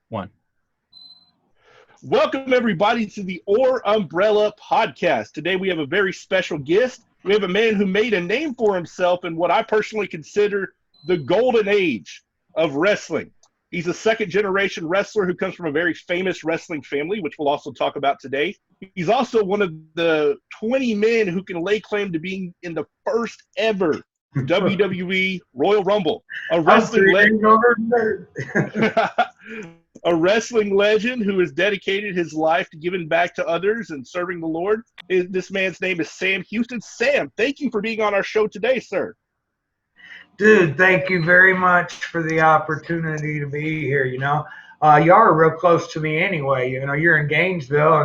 One. Welcome, everybody, to the Or Umbrella podcast. Today, we have a very special guest. We have a man who made a name for himself in what I personally consider the golden age of wrestling. He's a second-generation wrestler who comes from a very famous wrestling family, which we'll also talk about today. He's also one of the 20 men who can lay claim to being in the first ever WWE Royal Rumble. A wrestling legend. A wrestling legend who has dedicated his life to giving back to others and serving the Lord. This man's name is Sam Houston. Sam, thank you for being on our show today, sir. Dude, thank you very much for the opportunity to be here. Y'all are real close to me anyway. You're in Gainesville,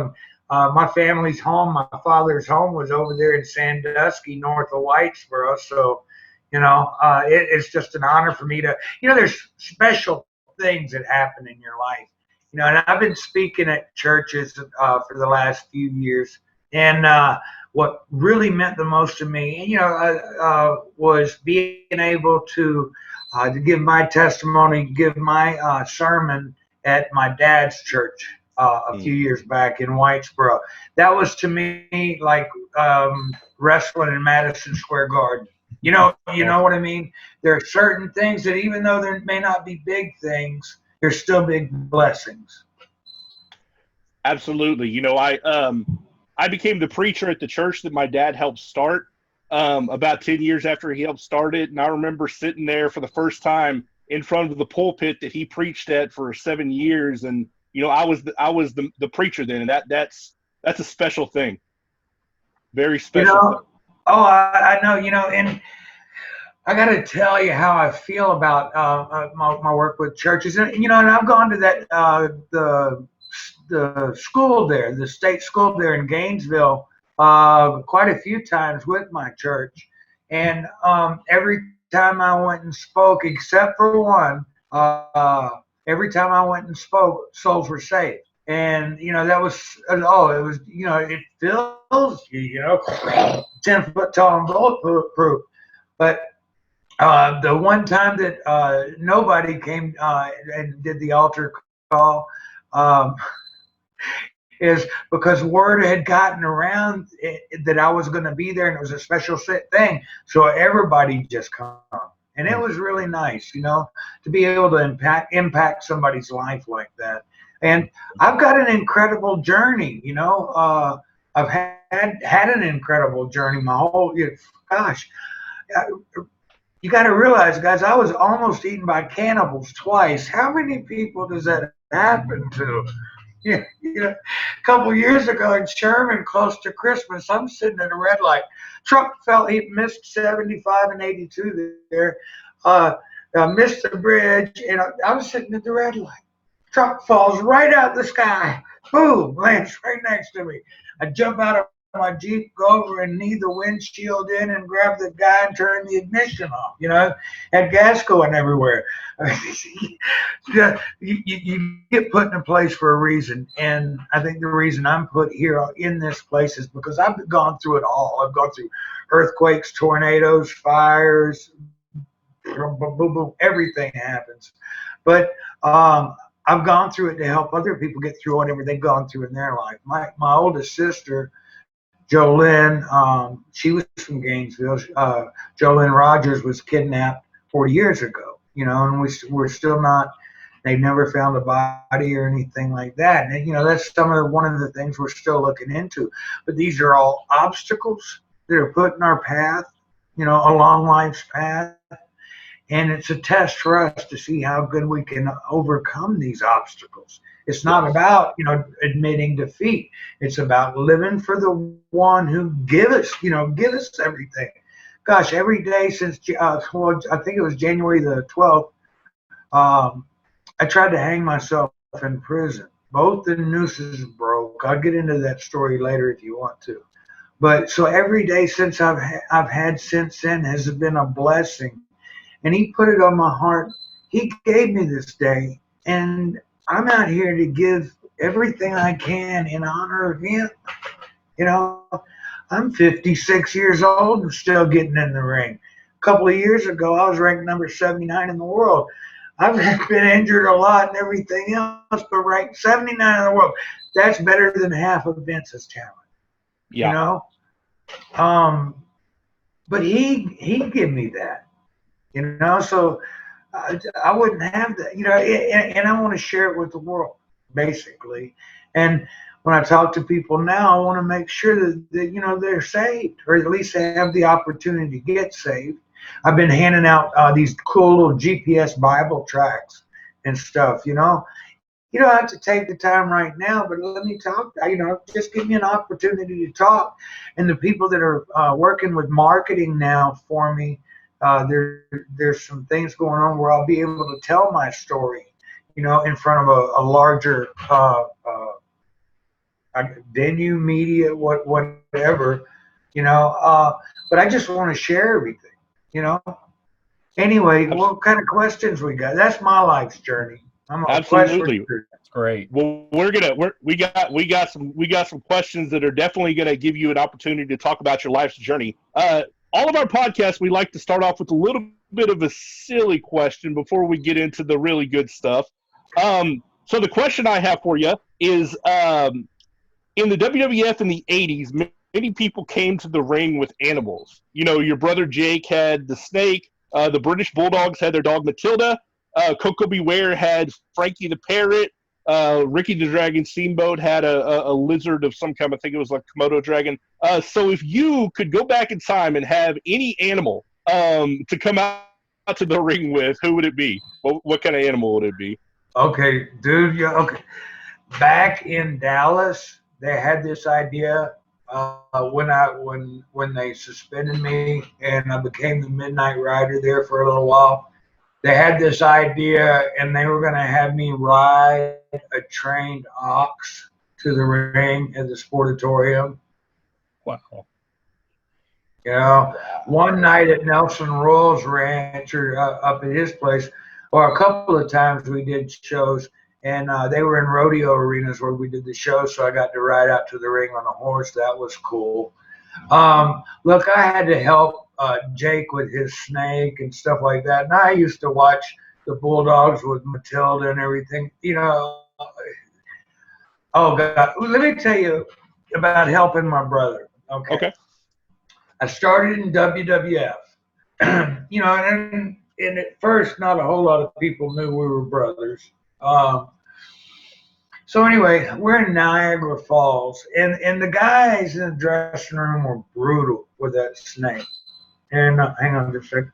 and my family's home, my father's home was over there in Sandusky, north of Whitesboro. So, it's just an honor for me to, there's special things that happen in your life. And I've been speaking at churches for the last few years. And what really meant the most to me, was being able to give my testimony, give my sermon at my dad's church a few years back in Whitesboro. That was to me like wrestling in Madison Square Garden. You know what I mean? There are certain things that even though there may not be big things, there's still big blessings. Absolutely. I became the preacher at the church that my dad helped start about 10 years after he helped start it. And I remember sitting there for the first time in front of the pulpit that he preached at for 7 years. And, I was the preacher then. And that's a special thing. Very special thing. Oh, I know, and I got to tell you how I feel about my work with churches. And, and I've gone to that, the school there, the state school there in Gainesville, quite a few times with my church. And every time I went and spoke, except for one, every time I went and spoke, souls were saved. And, that was, it was, it fills you, 10 foot tall and bulletproof. But the one time that nobody came and did the altar call is because word had gotten around that I was going to be there and it was a special thing. So everybody just come. And it was really nice, to be able to impact somebody's life like that. And I've got an incredible journey, I've had an incredible journey my whole, gosh, you got to realize, guys, I was almost eaten by cannibals twice. How many people does that happen to? A couple years ago in Sherman, close to Christmas, I'm sitting at a red light. Truck he missed 75 and 82 there, missed the bridge, and I was sitting at the red light. Truck falls right out the sky. Boom, lands right next to me. I jump out of my Jeep, go over and knee the windshield in and grab the guy and turn the ignition off. Had gas going everywhere. You get put in a place for a reason. And I think the reason I'm put here in this place is because I've gone through it all. I've gone through earthquakes, tornadoes, fires, boom, boom, boom, everything happens. But I've gone through it to help other people get through whatever they've gone through in their life. My oldest sister, Jolynn, she was from Gainesville. Jolynn Rogers was kidnapped 40 years ago, and we're still not, they've never found a body or anything like that. And, that's one of the things we're still looking into. But these are all obstacles that are put in our path, along life's path. And it's a test for us to see how good we can overcome these obstacles. It's not about, admitting defeat. It's about living for the one who give us everything. Gosh, every day since, I think it was January the 12th, I tried to hang myself in prison. Both the nooses broke. I'll get into that story later if you want to. But so every day since I've had since then has been a blessing. And he put it on my heart. He gave me this day, and I'm out here to give everything I can in honor of him. I'm 56 years old and still getting in the ring. A couple of years ago, I was ranked number 79 in the world. I've been injured a lot and everything else, but ranked 79 in the world. That's better than half of Vince's talent. Yeah. You know? But he give me that. You know, so I wouldn't have that. You know, and I want to share it with the world, basically. And when I talk to people now, I want to make sure that you know they're saved, or at least they have the opportunity to get saved. I've been handing out these cool little GPS Bible tracts and stuff. You don't have to take the time right now, but let me talk. You know, just give me an opportunity to talk. And the people that are working with marketing now for me, there's some things going on where I'll be able to tell my story, you know, in front of a larger venue, media, whatever, you know. But I just want to share everything, you know. Anyway, what kind of questions we got? That's my life's journey. I'm a Absolutely. That's great. Well, we got some questions that are definitely gonna give you an opportunity to talk about your life's journey. All of our podcasts, we like to start off with a little bit of a silly question before we get into the really good stuff. So the question I have for you is, in the WWF in the 80s, many people came to the ring with animals. You know, your brother Jake had the snake. The British Bulldogs had their dog Matilda. Coco Beware had Frankie the Parrot. Ricky the Dragon Steamboat had a lizard of some kind. I think it was like Komodo dragon. So if you could go back in time and have any animal to come out to the ring with, who would it be? What kind of animal would it be? Okay, dude. Yeah. Okay. Back in Dallas, they had this idea when they suspended me and I became the Midnight Rider there for a little while. They had this idea, and they were going to have me ride a trained ox to the ring at the Sportatorium. Wow. You know, one night at Nelson Royals Ranch or up at his place, or a couple of times we did shows, and they were in rodeo arenas where we did the show, so I got to ride out to the ring on a horse. That was cool. Look, I had to help Jake with his snake and stuff like that. And I used to watch the Bulldogs with Matilda and everything. You know, oh God, let me tell you about helping my brother. Okay. I started in WWF. You know, and at first, not a whole lot of people knew we were brothers. So anyway, we're in Niagara Falls, and the guys in the dressing room were brutal with that snake. And hang on just a second.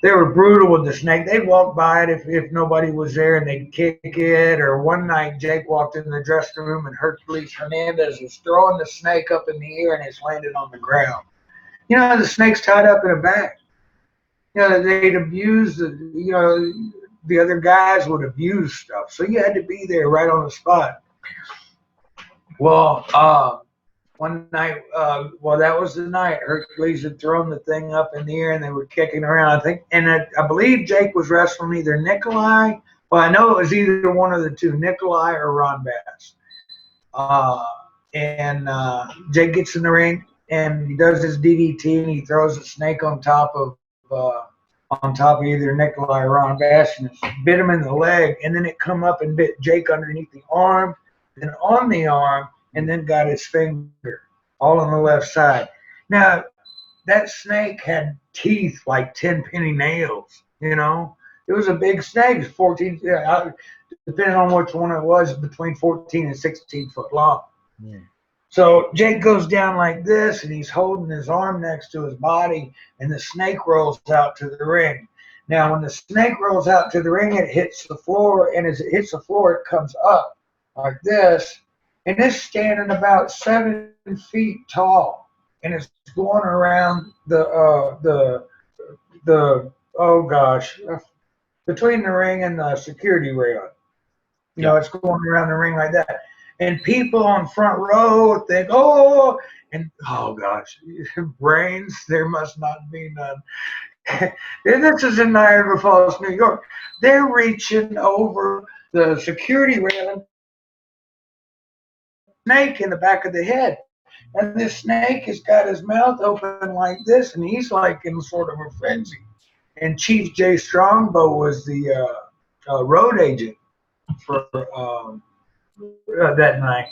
They were brutal with the snake. They'd walk by it if nobody was there, and they'd kick it. Or one night, Jake walked in the dressing room, and Hercules Hernandez was throwing the snake up in the air, and it's landed on the ground. You know, the snake's tied up in a bag. You know, they'd abuse the other guys would abuse stuff. So you had to be there right on the spot. Well, one night, that was the night Hercules had thrown the thing up in the air and they were kicking around. I believe Jake was wrestling either Nikolai. Well, I know it was either one of the two, Nikolai or Ron Bass. Jake gets in the ring and he does his DDT and he throws a snake on top of either Nikolai or Ron Bass, and it bit him in the leg, and then it come up and bit Jake underneath the arm, then on the arm, and then got his finger all on the left side. Now, that snake had teeth like 10 penny nails, you know. It was a big snake, 14, depending on which one it was, between 14 and 16 foot long. Yeah. So Jake goes down like this, and he's holding his arm next to his body, and the snake rolls out to the ring. Now, when the snake rolls out to the ring, it hits the floor, and as it hits the floor, it comes up like this, and it's standing about 7 feet tall, and it's going around between the ring and the security rail. You know, it's going around the ring like that. And people on front row think, oh gosh, brains, there must not be none. This is in Niagara Falls, New York. They're reaching over the security railing, snake in the back of the head. And this snake has got his mouth open like this, and he's like in sort of a frenzy. and Chief Jay Strongbow was the road agent for that night.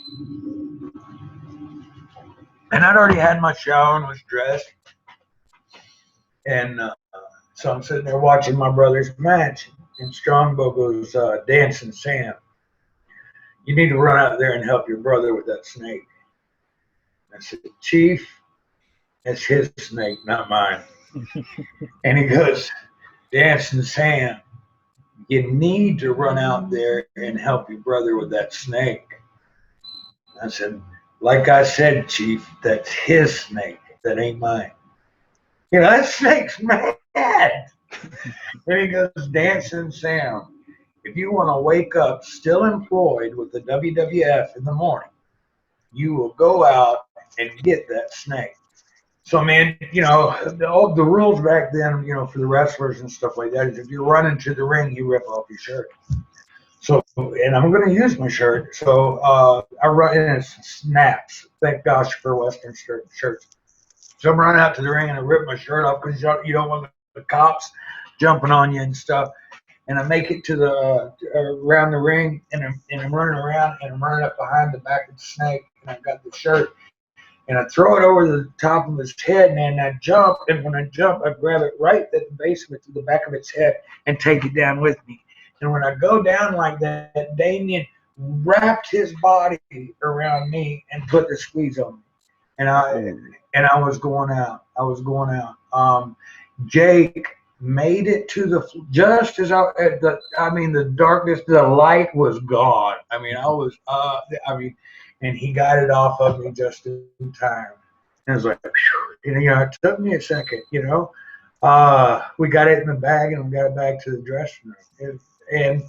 And I'd already had my shower and was dressed. And so I'm sitting there watching my brother's match. And Strongbow goes, Dancing Sam, you need to run out there and help your brother with that snake. I said, Chief, that's his snake, not mine. And he goes, Dancing Sam, you need to run out there and help your brother with that snake. I said, like I said, Chief, that's his snake. That ain't mine. You know, that snake's mad. And he goes, Dancing Sam, if you want to wake up still employed with the WWF in the morning, you will go out and get that snake. So, man, you know, the rules back then, you know, for the wrestlers and stuff like that is if you run into the ring, you rip off your shirt. So, and I'm going to use my shirt. So I run and it snaps. Thank gosh for Western shirts. So I'm running out to the ring and I rip my shirt off because you don't want the cops jumping on you and stuff. And I make it to the around the ring and I'm running around and I'm running up behind the back of the snake and I've got the shirt. And I throw it over the top of his head, and I jump. And when I jump, I grab it right at the base of it to the back of its head and take it down with me. And when I go down like that, Damien wrapped his body around me and put the squeeze on me. And I was going out. Jake made it to the just as the darkness, the light was gone. And he got it off of me just in time. And I was like, you know, it took me a second, you know. We got it in the bag and we got it back to the dressing room. And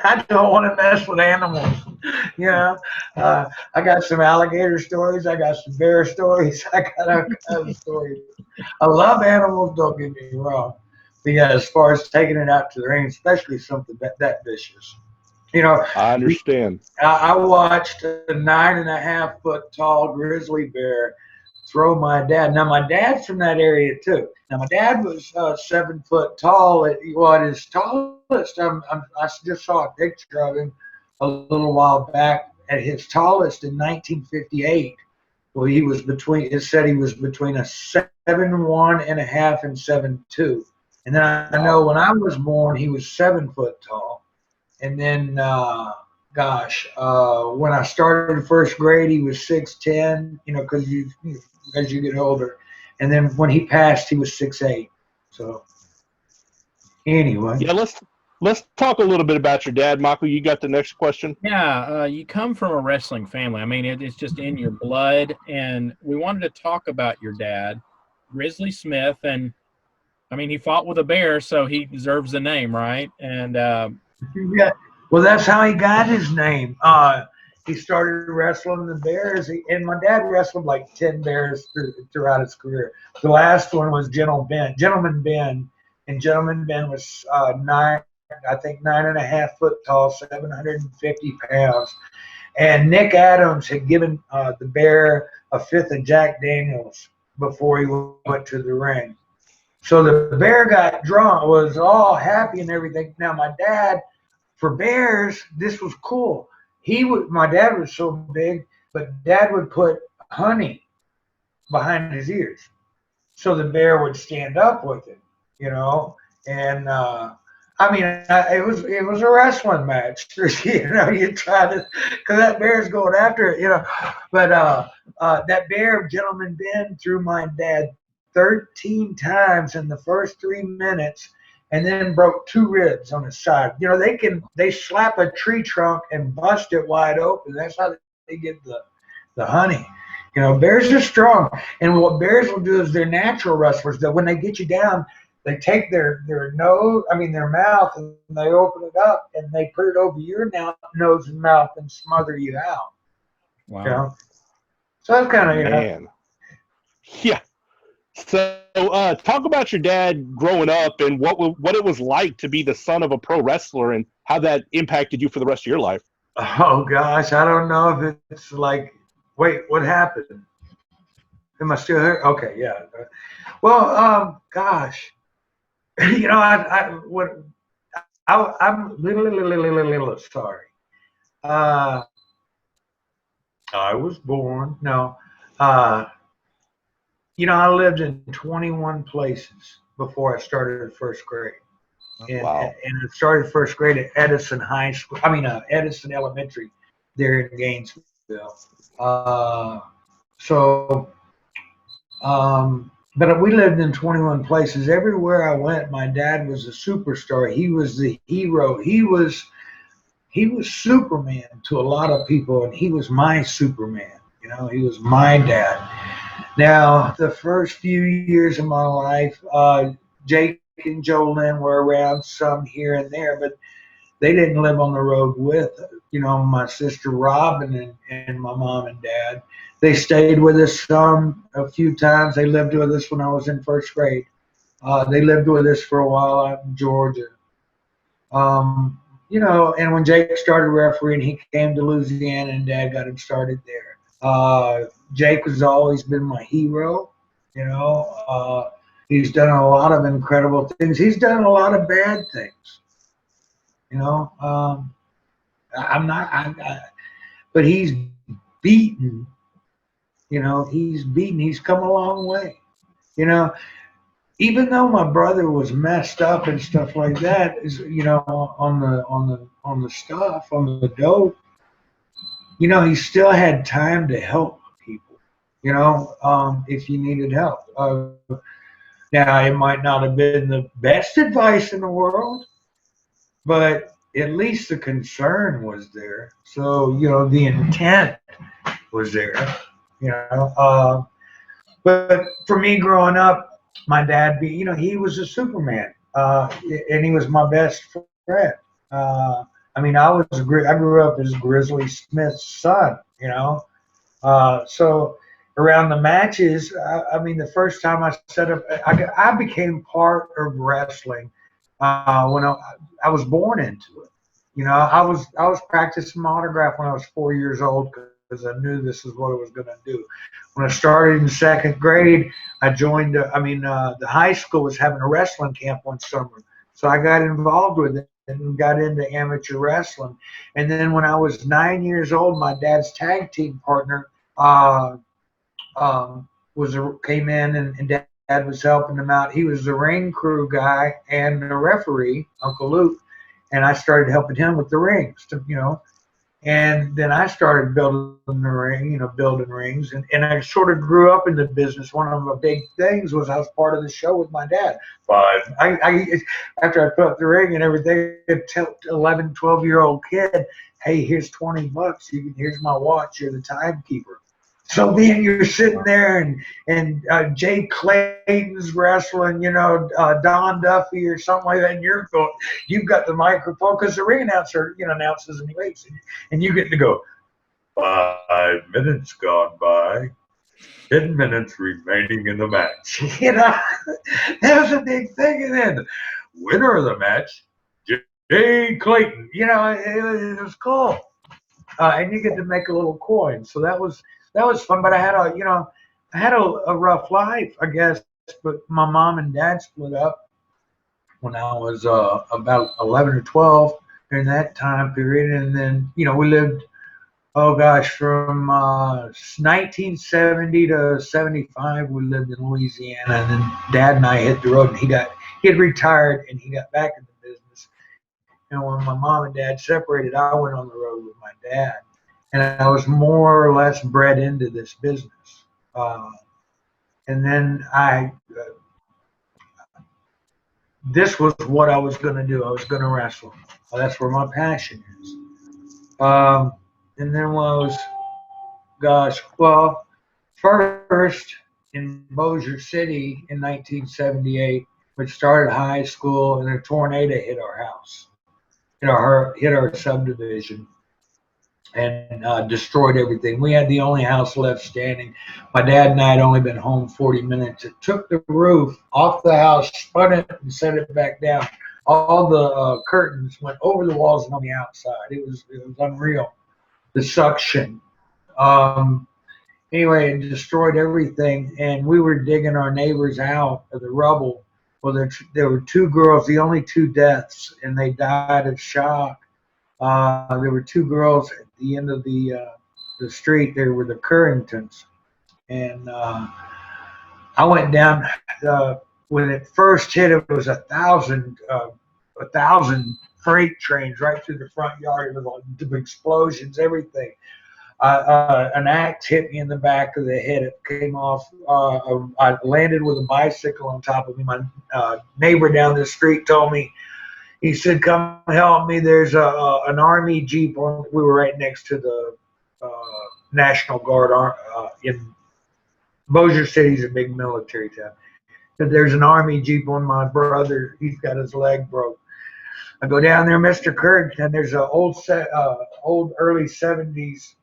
I don't want to mess with animals, you know. I got some alligator stories. I got some bear stories. I got all kinds of stories. I love animals, don't get me wrong. But yeah, as far as taking it out to the ring, especially something that vicious. You know, I understand. I watched a 9.5 foot tall grizzly bear throw my dad. Now, my dad's from that area too. Now, my dad was 7 foot tall. At his tallest, I just saw a picture of him a little while back. At his tallest in 1958, well, it said he was between a 7'1.5" and 7'2". And then I know when I was born, he was 7 foot tall. And then, when I started first grade, he was 6'10", you know, as you get older. And then when he passed, he was 6'8". So anyway. Yeah, let's talk a little bit about your dad, Michael. You got the next question? Yeah, you come from a wrestling family. I mean, it's just in your blood. And we wanted to talk about your dad, Grizzly Smith. And, I mean, he fought with a bear, so he deserves the name, right? And yeah, well, that's how he got his name. He started wrestling the bears, and my dad wrestled like 10 bears throughout his career. The last one was Gentleman Ben, and Gentleman Ben was 9.5 foot tall, 750 pounds. And Nick Adams had given the bear a fifth of Jack Daniels before he went to the ring. So the bear got drunk, was all happy and everything. Now my dad, for bears, this was cool. My dad was so big, but Dad would put honey behind his ears, so the bear would stand up with him, you know. And it was a wrestling match, you know. You try to, because that bear's going after it, you know. But that bear, Gentleman Ben, threw my dad 13 times in the first 3 minutes, and then broke 2 ribs on his side. You know, they slap a tree trunk and bust it wide open. That's how they get the honey. You know, bears are strong. And what bears will do is they're natural wrestlers. That when they get you down, they take their mouth, and they open it up and they put it over your nose and mouth and smother you out. wow. You know? So that's kind of, you know. Man. Yeah. So talk about your dad growing up and what it was like to be the son of a pro wrestler and how that impacted you for the rest of your life. Oh, gosh, I don't know if it's like, wait, what happened? Am I still here? Okay, yeah. Well, gosh, I'm little sorry. Uh, I was born. No, uh, I lived in 21 places before I started first grade. And Wow. I started first grade at Edison High School. Edison Elementary there in Gainesville. So, but we lived in 21 places. Everywhere I went, my dad was a superstar. He was the hero. He was Superman to a lot of people, and he was my Superman. He was my dad. Now, the first few years of my life, Jake and Jolynn were around some here and there, but they didn't live on the road with, my sister Robin and my mom and dad. They stayed with us a few times. They lived with us when I was in first grade. They lived with us for a while out in Georgia. And when Jake started refereeing, he came to Louisiana and Dad got him started there. Jake has always been my hero. He's done a lot of incredible things. He's done a lot of bad things. I'm not, but he's beaten. He's beaten. He's come a long way. Even though my brother was messed up and stuff like that, on the stuff, on the dope, he still had time to help people. If you needed help. Now it might not have been the best advice in the world, but at least the concern was there. So the intent was there. But for me growing up, my dad, he was a Superman, and he was my best friend. I grew up as Grizzly Smith's son, So around the matches, the first time I set up, I became part of wrestling when I was born into it. I was practicing my autograph when I was 4 years old because I knew this is what I was going to do. When I started in second grade, I joined. The high school was having a wrestling camp one summer, so I got involved with it and got into amateur wrestling. And then when I was 9 years old, my dad's tag team partner came in, and Dad was helping him out. He was the ring crew guy and the referee, Uncle Luke, and I started helping him with the rings, And then I started building rings, and I sort of grew up in the business. One of the big things was I was part of the show with my dad. But after I put up the ring and everything, 11, 12-year-old kid, hey, here's $20. Here's my watch. You're the timekeeper. So then you're sitting there, and Jay Clayton's wrestling, Don Duffy or something like that, and you've got the microphone because the ring announcer, announces and waits, and you get to go, 5 minutes gone by, 10 minutes remaining in the match. That was a big thing. And then winner of the match, Jay Clayton. It was cool, and you get to make a little coin. So that was fun, but I had a rough life, I guess. But my mom and dad split up when I was about 11 or 12 during that time period, and then we lived, from 1970 to 75, we lived in Louisiana, and then Dad and I hit the road, and he had retired, and he got back in the business. And when my mom and dad separated, I went on the road with my dad. And I was more or less bred into this business. And then this was what I was going to do. I was going to wrestle. That's where my passion is. And then first in Bossier City in 1978, which started high school, and a tornado hit our house, hit our subdivision, and destroyed everything. We had the only house left standing. My dad and I had only been home 40 minutes. It took the roof off the house, spun it, and set it back down. All the curtains went over the walls and on the outside. It was unreal. The suction. Anyway, it destroyed everything, and we were digging our neighbors out of the rubble. Well, there were two girls, the only two deaths, and they died of shock. There were two girls at the end of the street. They were the Curringtons, and I went down. When it first hit, it was 1,000 freight trains right through the front yard with the explosions, everything. An axe hit me in the back of the head. It came off. I landed with a bicycle on top of me. My neighbor down the street told me, he said, "Come help me. There's an army jeep on." We were right next to the National Guard in Bossier City's a big military town. But there's an army jeep on my brother. He's got his leg broke. I go down there, Mr. Currington. There's an old early '70s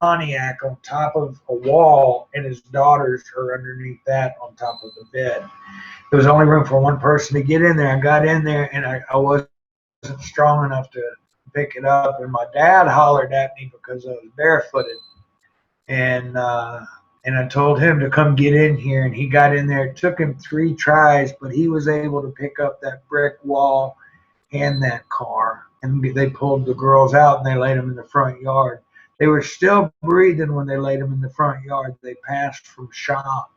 Pontiac on top of a wall, and his daughters are underneath that on top of the bed. There was only room for one person to get in there. I got in there, and I wasn't strong enough to pick it up. And my dad hollered at me because I was barefooted, and I told him to come get in here, and he got in there. It took him 3 tries, but he was able to pick up that brick wall and that car, and they pulled the girls out and they laid them in the front yard. They were still breathing when they laid them in the front yard. They passed from shock.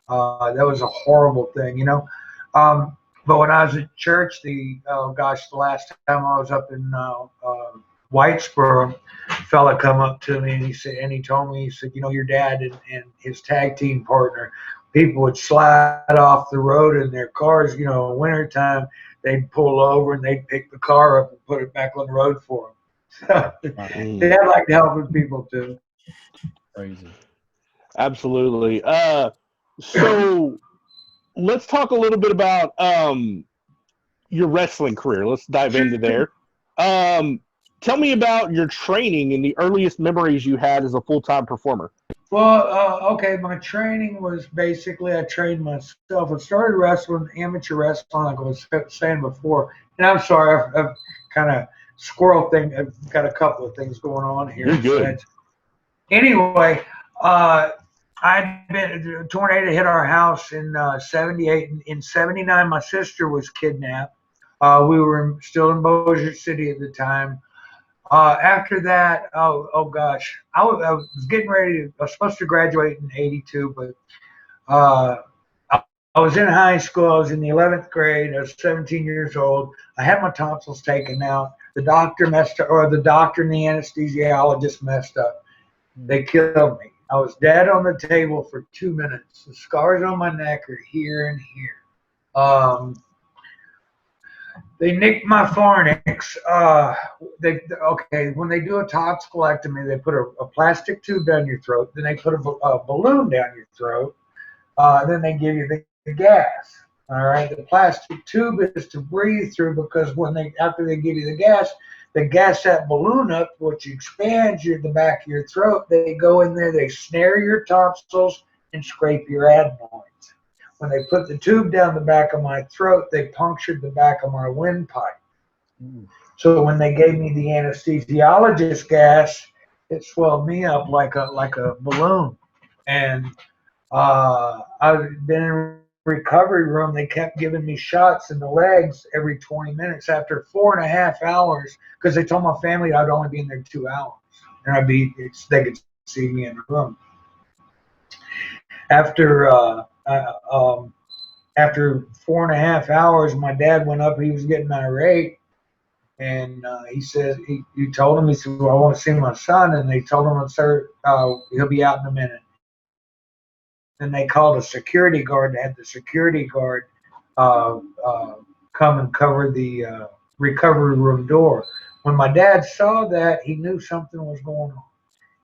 That was a horrible thing, you know. But when I was at church, the last time I was up in Whitesboro, a fella come up to me and he told me, he said, you know, your dad and his tag team partner, people would slide off the road in their cars, you know, in wintertime, they'd pull over and they'd pick the car up and put it back on the road for them. They like helping people too. Crazy. Absolutely. So let's talk a little bit about your wrestling career. Let's dive into there. Tell me about your training and the earliest memories you had as a full-time performer. Well, okay, my training was basically I trained myself. I started wrestling, amateur wrestling, like I was saying before. And I'm sorry, I've kind of squirrel thing. I've got a couple of things going on here. You're good. Anyway, a tornado hit our house in 78. In 79, my sister was kidnapped. We were still in Bossier City at the time. After that, oh gosh, I was getting ready I was supposed to graduate in 82, but I was in high school. I was in the 11th grade. I was 17 years old. I had my tonsils taken out. The doctor messed up, or the doctor and the anesthesiologist messed up. They killed me. I was dead on the table for 2 minutes. The scars on my neck are here and here. They nicked my pharynx. When they do a tonsillectomy, they put a plastic tube down your throat. Then they put a balloon down your throat. Then they give you the gas. All right, the plastic tube is to breathe through because after they give you the gas that balloon up, which expands the back of your throat. They go in there, they snare your tonsils and scrape your adenoids. When they put the tube down the back of my throat, they punctured the back of my windpipe. So when they gave me the anesthesiologist gas, it swelled me up like a balloon. And I've been in recovery room. They kept giving me shots in the legs every 20 minutes. After 4.5 hours, because they told my family I'd only be in there 2 hours, and they could see me in the room. After 4.5 hours, my dad went up. He was getting irate, and he said he told him, he said, "Well, I want to see my son," and they told him, "Sir, he'll be out in a minute." Then they called a security guard. They had the security guard come and cover the recovery room door. When my dad saw that, he knew something was going on.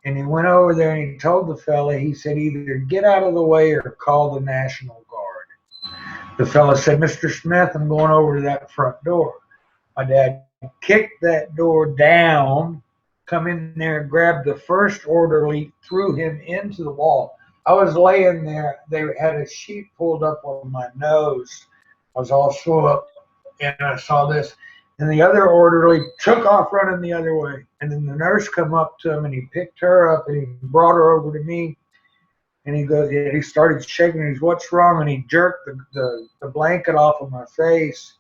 And he went over there and he told the fella, he said, either get out of the way or call the National Guard. The fella said, Mr. Smith, I'm going over to that front door. My dad kicked that door down, come in there and grabbed the first orderly, threw him into the wall. I was laying there. They had a sheet pulled up on my nose. I was all swole up, and I saw this. And the other orderly took off running the other way. And then the nurse come up to him, and he picked her up, and he brought her over to me. And he started shaking. And he's, what's wrong? And he jerked the blanket off of my face.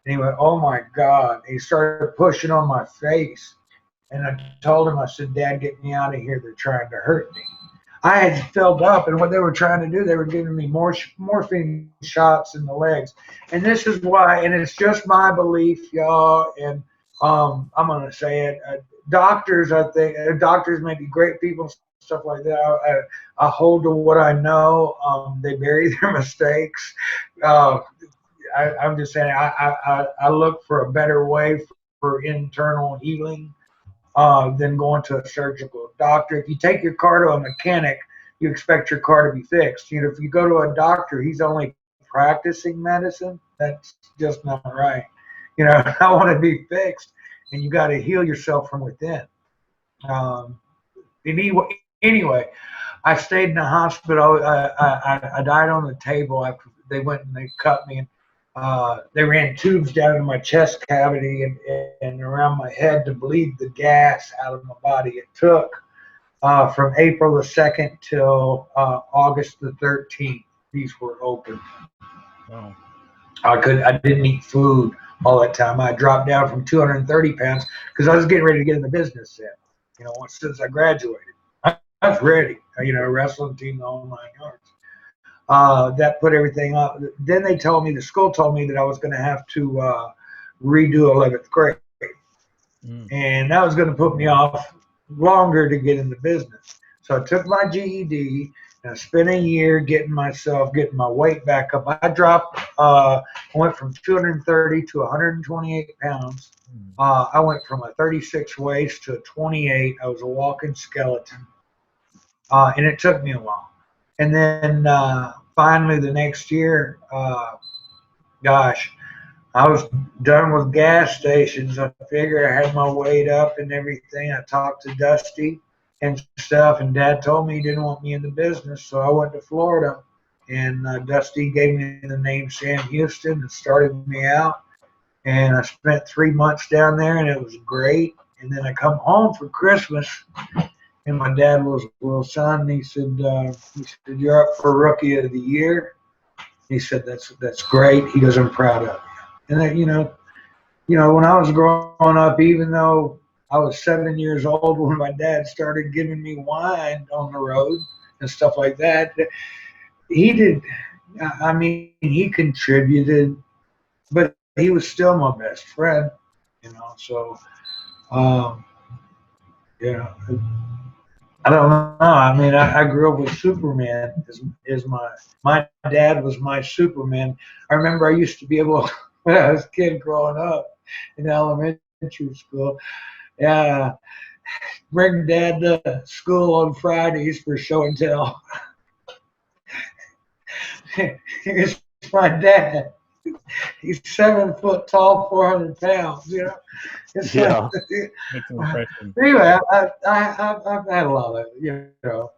And he went, oh my God. And he started pushing on my face. And I told him, I said, Dad, get me out of here. They're trying to hurt me. I had filled up, and what they were trying to do, they were giving me more morphine shots in the legs. And this is why, and it's just my belief, y'all, and I'm going to say it. Doctors, I think, doctors may be great people, stuff like that. I hold to what I know. They bury their mistakes. I'm just saying, I look for a better way for internal healing than going to a surgical doctor. If you take your car to a mechanic, you expect your car to be fixed. You know, if you go to a doctor, he's only practicing medicine. That's just not right. You know, I want to be fixed, and you got to heal yourself from within. Anyway, I stayed in the hospital. I died on the table after they went and they cut me. They ran tubes down into my chest cavity and around my head to bleed the gas out of my body. It took from April the 2nd till August the 13th. These were open. Wow. I didn't eat food all that time. I dropped down from 230 pounds because I was getting ready to get in the business then. You know, since I graduated, I was ready. You know, wrestling team, the whole 9 yards. That put everything up. Then they told me, the school told me that I was going to have to redo 11th grade. And that was going to put me off longer to get into business. So I took my GED and I spent a year getting my weight back up. I dropped, I went from 230 to 128 pounds. I went from a 36 waist to a 28. I was a walking skeleton. And it took me a while. And then finally the next year, I was done with gas stations. I figured I had my weight up and everything. I talked to Dusty and stuff, and Dad told me he didn't want me in the business, so I went to Florida. And Dusty gave me the name Sam Houston and started me out. And I spent 3 months down there, and it was great. And then I come home for Christmas. And my dad was a little son, and he said, you're up for Rookie of the Year. He said, that's great. He goes, I'm proud of you. And then, you know, when I was growing up, even though I was 7 years old when my dad started giving me wine on the road and stuff like that, he contributed, but he was still my best friend, you know, so, yeah. I don't know. I mean, I grew up with Superman. My dad was my Superman. I remember I used to be able, when I was a kid growing up in elementary school, bring Dad to school on Fridays for show and tell. It's my dad. He's 7 foot tall, 400 pounds. You know. Yeah. Anyway, I've had a lot of, you know,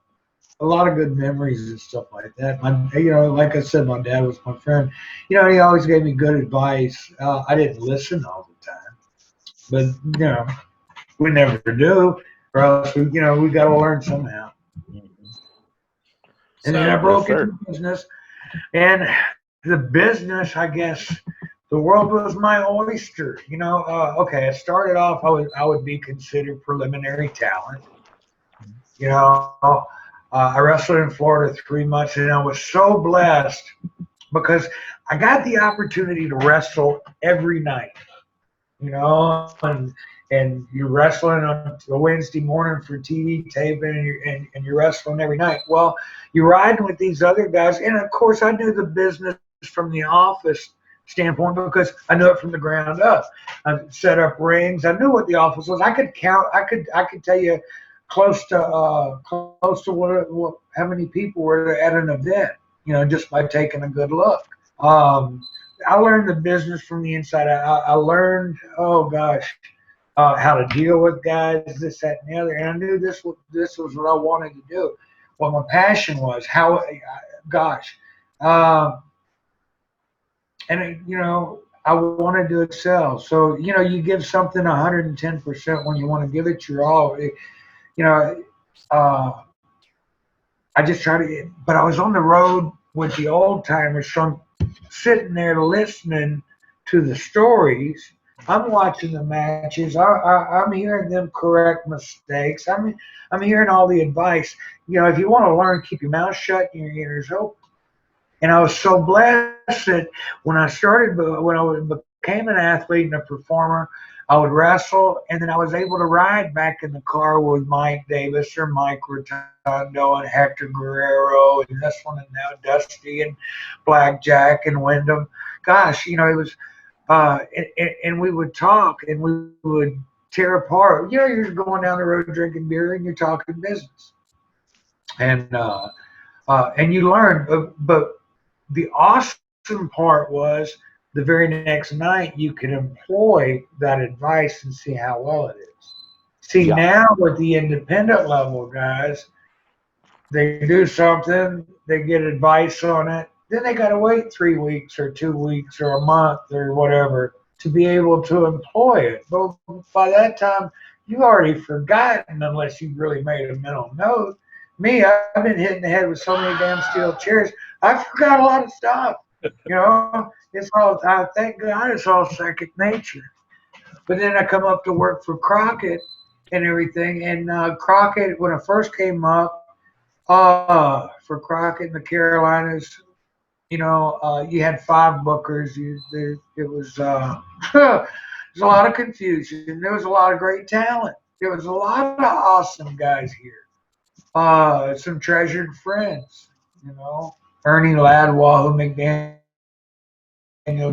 a lot of good memories and stuff like that. You know, like I said, my dad was my friend. You know, he always gave me good advice. I didn't listen all the time, but you know, we never do, or else we got to learn somehow. And then I broke into business, and the business, I guess, the world was my oyster. You know, okay, I started off, I would be considered preliminary talent. You know, I wrestled in Florida 3 months, and I was so blessed because I got the opportunity to wrestle every night. You know, and you're wrestling on a Wednesday morning for TV taping, and you're wrestling every night. Well, you're riding with these other guys, and of course, I knew the business from the office standpoint because I knew it from the ground up. I set up rings. I knew what the office was. I could count. I could tell you close to what how many people were at an event. You know, just by taking a good look. I learned the business from the inside. I learned, how to deal with guys, this, that, and the other. And I knew this was what I wanted to do. What my passion was. And, you know, I wanted to excel. So, you know, you give something 110% when you want to give it your all. You know, I just tried to get, but I was on the road with the old timers, so I'm sitting there listening to the stories. I'm watching the matches. I'm hearing them correct mistakes. I'm hearing all the advice. You know, if you want to learn, keep your mouth shut and your ears open. And I was so blessed that when I became an athlete and a performer, I would wrestle, and then I was able to ride back in the car with Mike Davis or Mike Rotundo and Hector Guerrero and this one and now Dusty and Blackjack and Wyndham. Gosh, you know, it was, and we would talk and we would tear apart. You know, you're going down the road drinking beer and you're talking business, and you learn. But the awesome part was the very next night you could employ that advice and see how well it is. See, now with the independent level guys, they do something, they get advice on it, then they got to wait 3 weeks or 2 weeks or a month or whatever to be able to employ it. But by that time, you've already forgotten unless you've really made a mental note. Me, I've been hitting the head with so many damn steel chairs. I forgot a lot of stuff. You know, it's all, thank God it's all second nature. But then I come up to work for Crockett and everything. And Crockett, when I first came up, for Crockett in the Carolinas, you know, you had 5 bookers. It was there's a lot of confusion. There was a lot of great talent. There was a lot of awesome guys here. Some treasured friends, you know, Ernie Ladd, Wahoo McDaniel,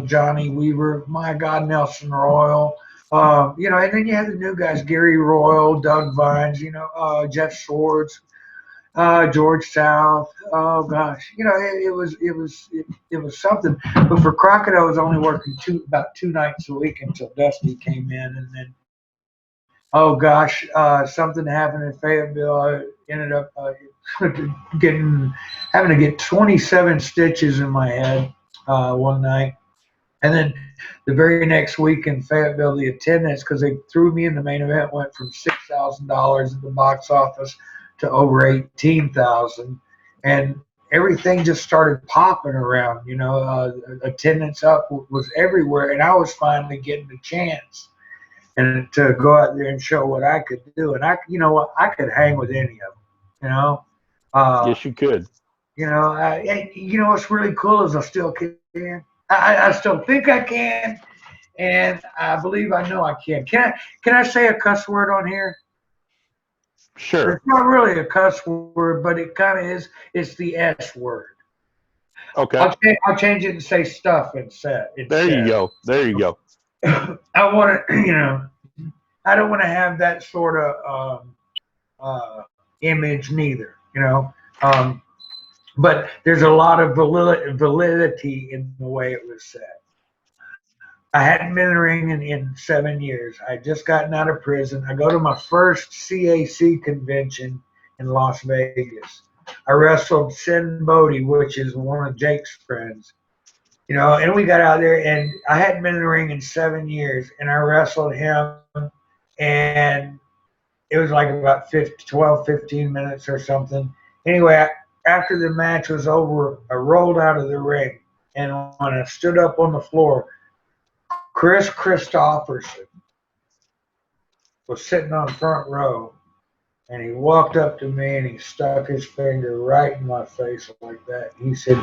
Johnny Weaver, my God, Nelson Royal, you know, and then you had the new guys, Gary Royal, Doug Vines, you know, Jeff Swords, George South. Oh gosh, you know, it was something. But for Crockett, I was only working about 2 nights a week until Dusty came in, and then, oh gosh, something happened in Fayetteville. I ended up having to get 27 stitches in my head one night. And then the very next week in Fayetteville, the attendance, because they threw me in the main event, went from $6,000 at the box office to over 18,000, and everything just started popping around. You know, attendance up was everywhere, and I was finally getting a chance and to go out there and show what I could do. And you know what, I could hang with any of them. You know. Yes, you could. You know, you know what's really cool is I still can. I still think I can, and I believe I know I can. Can I say a cuss word on here? Sure. It's not really a cuss word, but it kind of is. It's the S word. Okay. I'll change it and say stuff instead. There you go. There you go. I want to, you know, I don't want to have that sort of image neither, you know. But there's a lot of validity in the way it was said. I hadn't been in the ring in 7 years. I had just gotten out of prison. I go to my first CAC convention in Las Vegas. I wrestled Sin Bodie, which is one of Jake's friends. You know, and we got out there, and I hadn't been in the ring in 7 years, and I wrestled him, and it was like about 12, 15 minutes or something. Anyway, after the match was over, I rolled out of the ring, and when I stood up on the floor, Chris Christopherson was sitting on the front row, and he walked up to me and he stuck his finger right in my face like that. He said,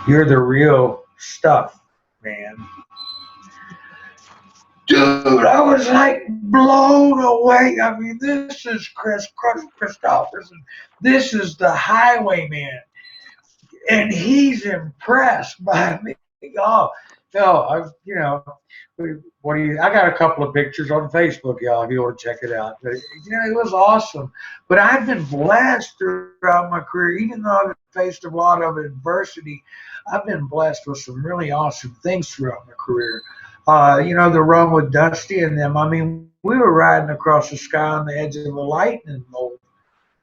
"You're the real stuff, man." Dude, I was like blown away. I mean, this is Chris Christopherson. This is the Highwayman. And he's impressed by me. Oh, no, you know, I got a couple of pictures on Facebook, y'all, if you want to check it out. But, you know, it was awesome. But I've been blessed throughout my career, even though I've faced a lot of adversity. I've been blessed with some really awesome things throughout my career. You know, the run with Dusty and them. I mean, we were riding across the sky on the edge of a lightning bolt,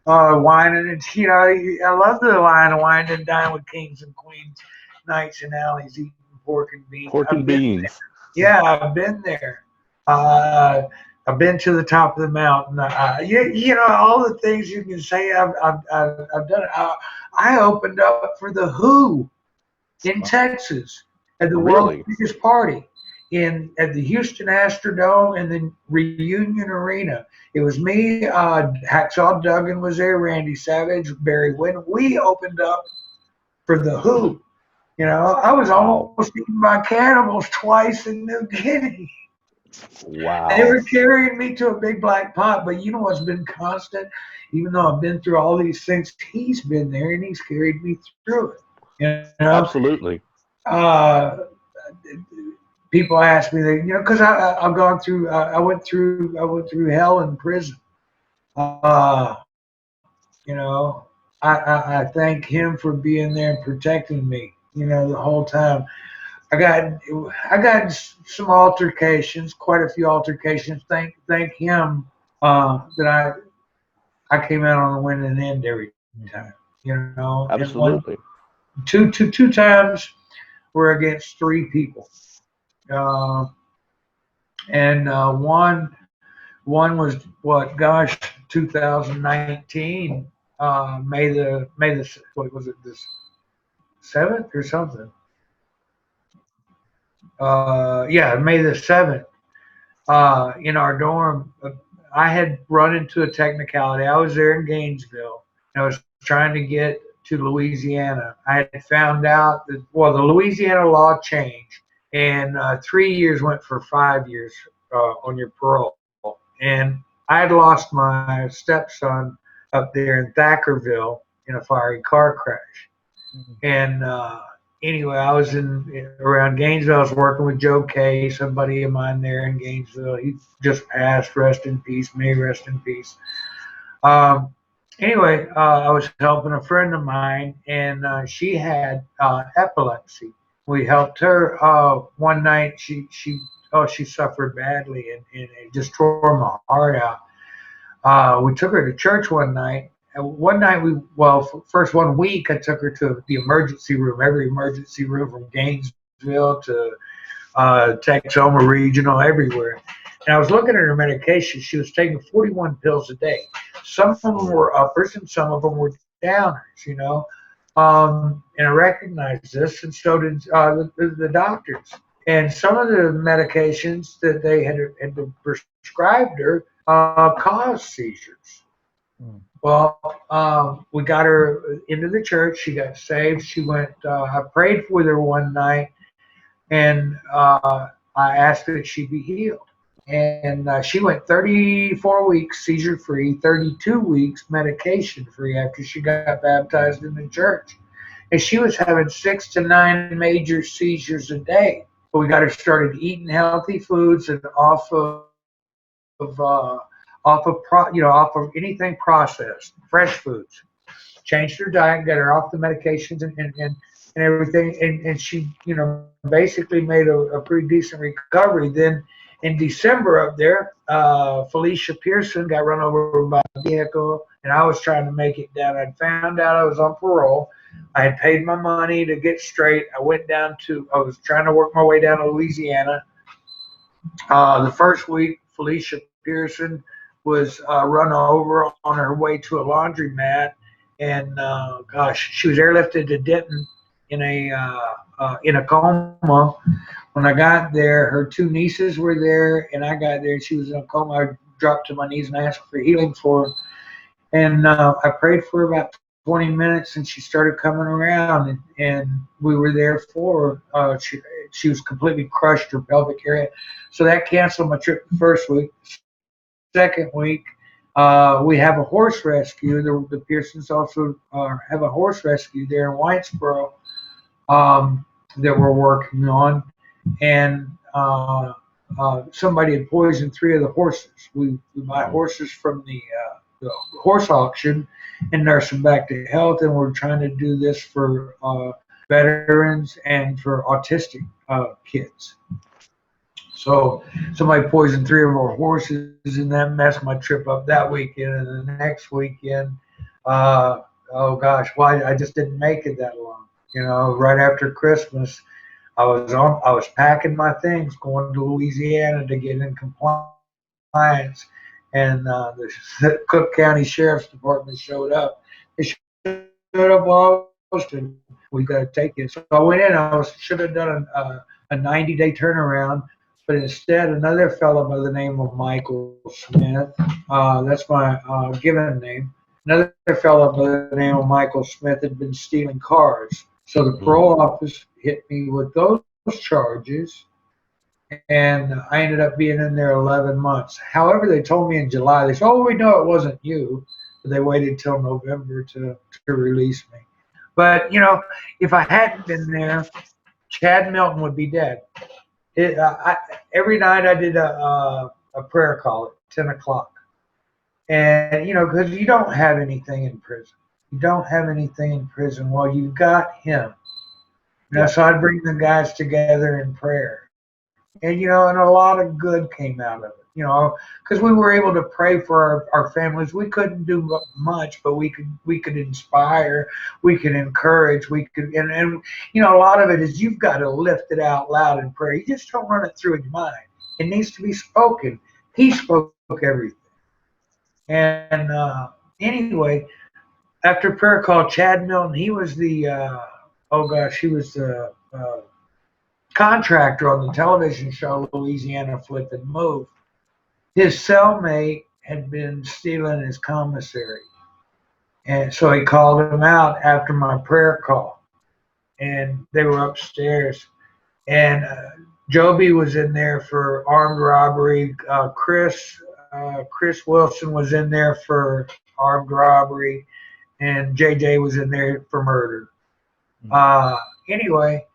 whining. And, you know, I love the line of wine and dine with kings and queens, nights and alleys, eating pork and beans. Pork and beans. Yeah, I've been there. I've been to the top of the mountain. You know, all the things you can say. I've done it. I opened up for the Who in Texas at the Really? world's biggest party at the Houston Astrodome and the Reunion Arena. It was me, Hacksaw Duggan was there, Randy Savage, Barry Wynn. We opened up for the Who. You know, I was almost eaten by cannibals twice in New Guinea. Wow. They were carrying me to a big black pot, but you know what's been constant? Even though I've been through all these things, he's been there and he's carried me through it. You know? Absolutely. People ask me, you know, because I've gone through, I went through hell in prison. You know, I thank him for being there and protecting me. You know, the whole time. I got some altercations, quite a few altercations. Thank him that I came out on the winning end every time. You know, Absolutely. And two times were against three people, and one was what? Gosh, 2019. May the what was it? This 7th or something. Yeah, May the 7th. In our dorm, I had run into a technicality. I was there in Gainesville, and I was trying to get to Louisiana. I had found out that, well, the Louisiana law changed, and 3 years went for 5 years on your parole. And I had lost my stepson up there in Thackerville in a fiery car crash. And anyway, I was around Gainesville. I was working with Joe Kay, somebody of mine there in Gainesville. He just passed. Rest in peace. May rest in peace. Anyway, I was helping a friend of mine, and she had epilepsy. We helped her one night. She suffered badly, and it just tore my heart out. We took her to church one night. One night, first 1 week, I took her to the emergency room, every emergency room from Gainesville to Texoma Regional, everywhere. And I was looking at her medication. She was taking 41 pills a day. Some of them were uppers and some of them were downers, you know. And I recognized this, and so did the doctors. And some of the medications that they had prescribed her caused seizures. Well, we got her into the church. She got saved. She went, I prayed with her one night, and I asked that she be healed. And she went 34 weeks seizure-free, 32 weeks medication-free after she got baptized in the church. And she was having 6 to 9 major seizures a day. But we got her started eating healthy foods and off of anything processed, fresh foods. Changed her diet, got her off the medications and everything, and she, you know, basically made a pretty decent recovery. Then in December up there, Felicia Pearson got run over by a vehicle, and I was trying to make it down. I'd found out I was on parole. I had paid my money to get straight. I was trying to work my way down to Louisiana. The first week, Felicia Pearson was run over on her way to a laundromat, and she was airlifted to Denton in a coma. When I got there, her 2 nieces were there, and I got there, and she was in a coma. I dropped to my knees and asked for healing for her, and I prayed for her about 20 minutes, and she started coming around, and we were there for her. She was completely crushed, her pelvic area, so that canceled my trip the first week. Second week, we have a horse rescue. The Pearsons also have a horse rescue there in Whitesboro that we're working on, and somebody had poisoned 3 of the horses. We buy horses from the horse auction and nurse them back to health, and we're trying to do this for veterans and for autistic kids. So somebody poisoned 3 of our horses, and that messed my trip up that weekend. And the next weekend, I just didn't make it that long. You know, right after Christmas, I was packing my things, going to Louisiana to get in compliance and the Cook County Sheriff's Department showed up. They showed up while I was hosting. We got to take it. So I went in. Should have done a 90-day turnaround, but instead another fellow by the name of Michael Smith. That's my given name. Another fellow by the name of Michael Smith had been stealing cars. So the parole office hit me with those charges, and I ended up being in there 11 months. However, they told me in July, they said, "Oh, we know it wasn't you." But they waited till November to release me. But, if I hadn't been there, Chad Milton would be dead. Every night I did a prayer call at 10 o'clock. And, because you don't have anything in prison. You don't have anything in prison. Well, you've got him. So I'd bring the guys together in prayer. And, and a lot of good came out of it, because we were able to pray for our families. We couldn't do much, but we could inspire, we could encourage, and a lot of it is you've got to lift it out loud in prayer. You just don't run it through your mind. It needs to be spoken. He spoke everything. And anyway, after prayer call, Chad Milton, he was the, he was the contractor on the television show Louisiana Flip and Move. His cellmate had been stealing his commissary. And so he called him out after my prayer call. And they were upstairs. And Joby was in there for armed robbery. Chris Wilson was in there for armed robbery. And JJ was in there for murder. Anyway,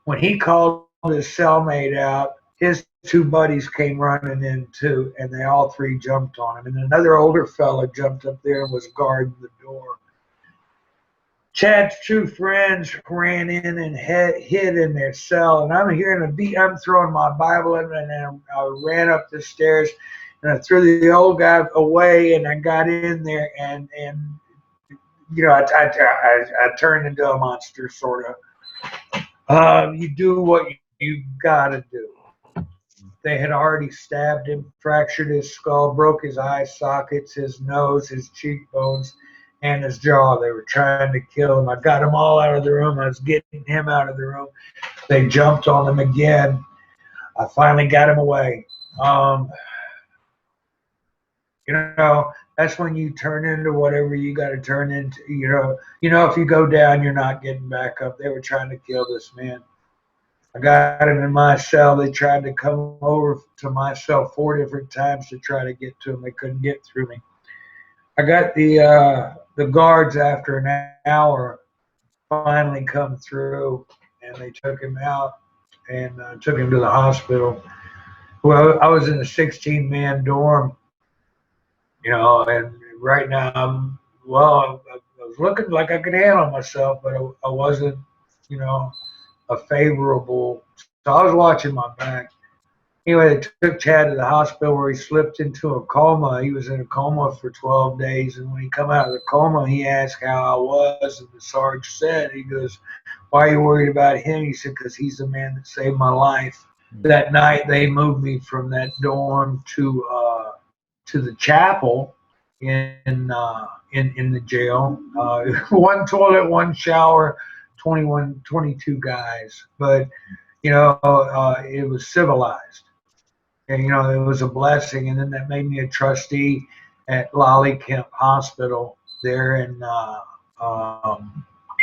when he called his cellmate out, his two buddies came running in too, and they all three jumped on him. And another older fella jumped up there and was guarding the door. Chad's two friends ran in and hid in their cell, and I'm hearing a beat. I'm throwing my Bible in, and I ran up the stairs, and I threw the old guy away, and I got in there, and I turned into a monster, sort of. You do what you got to do. They had already stabbed him, fractured his skull, broke his eye sockets, his nose, his cheekbones, and his jaw. They were trying to kill him. I got them all out of the room. I was getting him out of the room. They jumped on him again. I finally got him away. That's when you turn into whatever you got to turn into. If you go down, you're not getting back up. They were trying to kill this man. I got him in my cell. They tried to come over to my cell 4 different times to try to get to him. They couldn't get through me. I got the guards after an hour finally come through, and they took him out and took him to the hospital. Well, I was in a 16-man dorm, and right now I was looking like I could handle myself, but I wasn't, a favorable. So I was watching my back. Anyway, they took Chad to the hospital where he slipped into a coma. He was in a coma for 12 days. And when he come out of the coma, he asked how I was. And the sergeant said, he goes, "Why are you worried about him?" He said, "Because he's the man that saved my life." That night, they moved me from that dorm to the chapel in the jail. One toilet, one shower, 22 guys. But, it was civilized. And, it was a blessing. And then that made me a trustee at Lolly Kemp Hospital there in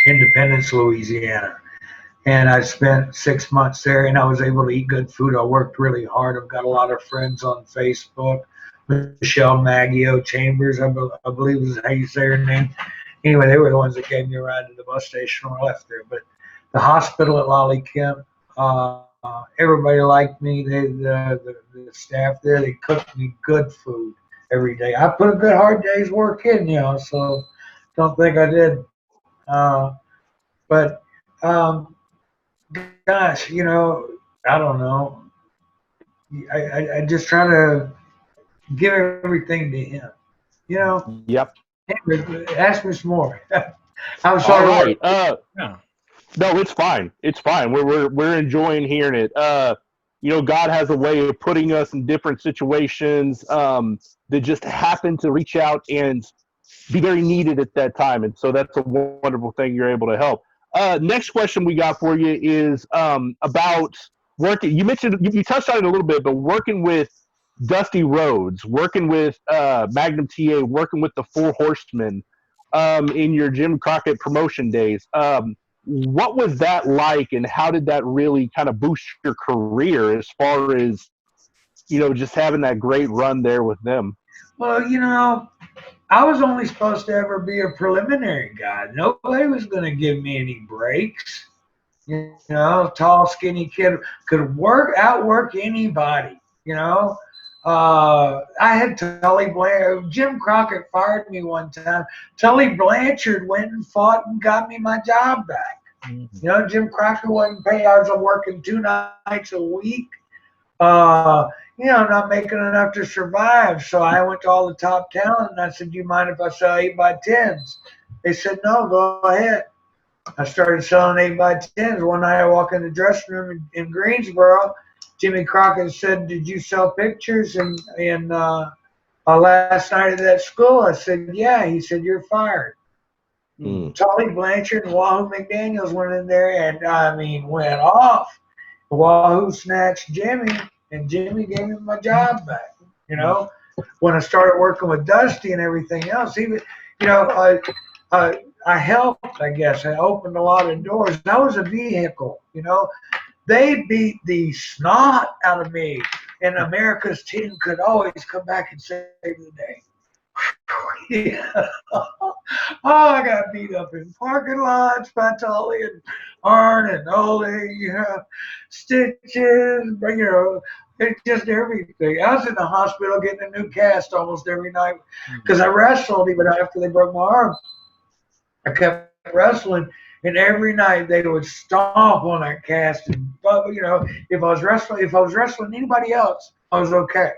Independence, Louisiana. And I spent 6 months there, and I was able to eat good food. I worked really hard. I've got a lot of friends on Facebook. Michelle Maggio Chambers, I believe is how you say her name. Anyway, they were the ones that gave me a ride to the bus station when I left there. But the hospital at Lolly Kemp, everybody liked me. The staff there, they cooked me good food every day. I put a good hard day's work in, so don't think I did. But gosh, I don't know. I just try to give everything to him. Yep. Ask me some more. I'm sorry. All right. No, it's fine. It's fine. We're enjoying hearing it. God has a way of putting us in different situations that just happen to reach out and be very needed at that time. And so that's a wonderful thing you're able to help. Next question we got for you is about working. You mentioned, you touched on it a little bit, but working with Dusty Rhodes, working with Magnum TA, working with the Four Horsemen in your Jim Crockett promotion days. What was that like, and how did that really kind of boost your career as far as, just having that great run there with them? Well, I was only supposed to ever be a preliminary guy. Nobody was going to give me any breaks. Tall, skinny kid could outwork anybody. I had Tully Blanchard. Jim Crockett fired me one time. Tully Blanchard went and fought and got me my job back. Mm-hmm. Jim Crockett wasn't paying. I was working 2 nights a week. Not making enough to survive. So I went to all the top talent and I said, "Do you mind if I sell 8x10s?" They said, "No, go ahead." I started selling 8x10s. One night I walk in the dressing room in Greensboro. Jimmy Crockett said, "Did you sell pictures in last night at that school?" I said, "Yeah." He said, "You're fired." Tully Blanchard and Wahoo McDaniels went in there and, went off. Wahoo snatched Jimmy, and Jimmy gave me my job back. When I started working with Dusty and everything else, I helped, I guess. I opened a lot of doors. That was a vehicle, They beat the snot out of me, and America's team could always come back and save the day. Yeah. I got beat up in parking lots by Tully and Arn and Ole, stitches, it's just everything. I was in the hospital getting a new cast almost every night because I wrestled even after they broke my arm. I kept wrestling, and every night they would stomp on that cast. And if I was wrestling anybody else, I was okay.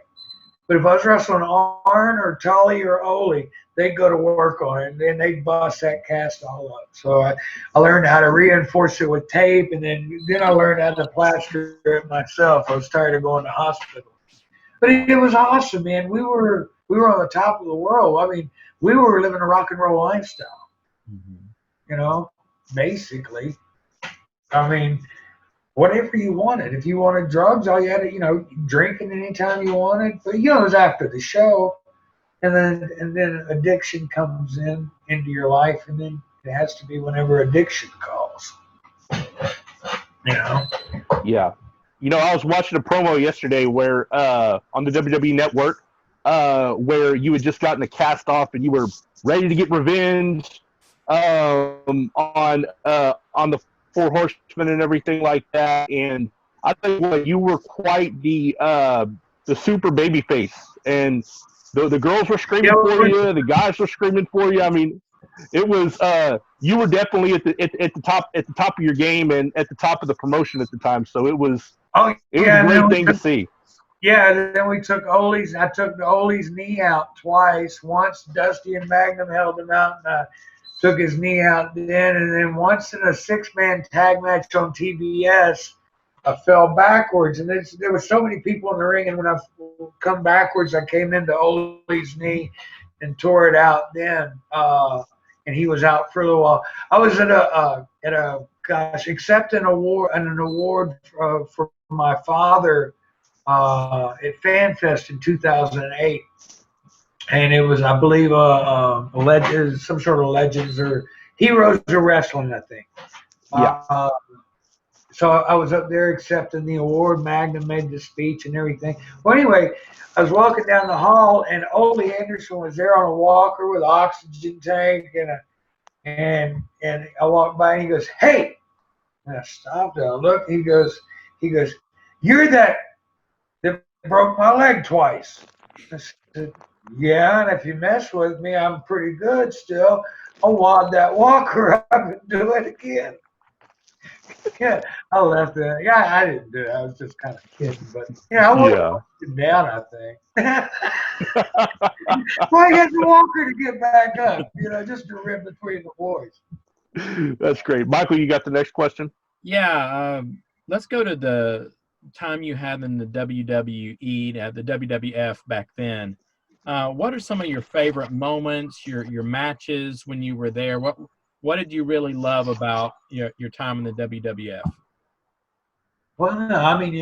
But if I was wrestling Arn or Tully or Ole, they'd go to work on it, and then they'd bust that cast all up. So I learned how to reinforce it with tape, and then I learned how to plaster it myself. I was tired of going to hospital. But it was awesome, man. We were on the top of the world. We were living a rock and roll lifestyle. Basically. Whatever you wanted. If you wanted drugs, all you had to, drinking anytime you wanted. But it was after the show, and then addiction comes into your life, and then it has to be whenever addiction calls. Yeah. I was watching a promo yesterday where on the WWE Network, where you had just gotten a cast off and you were ready to get revenge on the Four Horsemen and everything like that, and I think you were quite the super baby face, and the girls were screaming for you, the guys were screaming for you. It was you were definitely at the top of your game and at the top of the promotion at the time. So it was a great thing to see. Yeah, then we took Ole's. I took Ole's knee out twice. Once Dusty and Magnum held him out, and I took his knee out then. And then once in a 6-man tag match on TBS, I fell backwards. And there were so many people in the ring, and when I come backwards, I came into Ole's knee and tore it out then. And he was out for a little while. I was accepting an award for my father at FanFest in 2008, and it was, I believe, some sort of legends or heroes of wrestling, I think. Yeah. So I was up there accepting the award. Magnum made the speech and everything. Well, anyway, I was walking down the hall, and Ole Anderson was there on a walker with an oxygen tank, and I walked by, and he goes, "Hey!" And I stopped, and I looked. He goes, "You're that broke my leg twice." I said, "Yeah, and if you mess with me, I'm pretty good still. I'll wad that walker up and do it again." Yeah, I left that. Yeah, I didn't do it. I was just kind of kidding, but I walked him down, I think. Well, I had the walker to get back up, just to rip between the boys. That's great. Michael, you got the next question? Yeah, let's go to the time you had in the WWE, the WWF back then, what are some of your favorite moments, your matches when you were there? What did you really love about your time in the WWF? Well, I mean,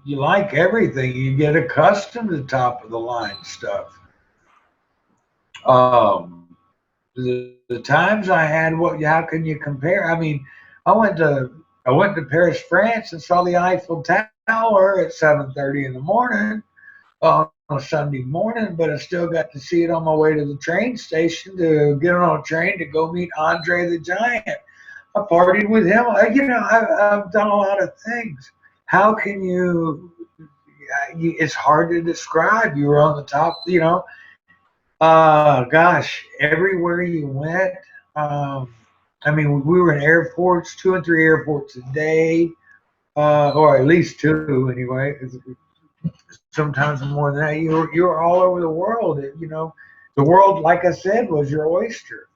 you like everything. You get accustomed to top of the line stuff. The times I had, how can you compare? I mean, I went to Paris, France, and saw the Eiffel Tower at 7:30 in the morning on a Sunday morning, but I still got to see it on my way to the train station to get on a train to go meet Andre the Giant. I partied with him. I've done a lot of things. How can you? It's hard to describe. You were on the top. Gosh, everywhere you went. I mean, we were in airports, 2 and 3 airports a day, or at least 2 anyway. Sometimes more than that. You were all over the world. The world, like I said, was your oyster.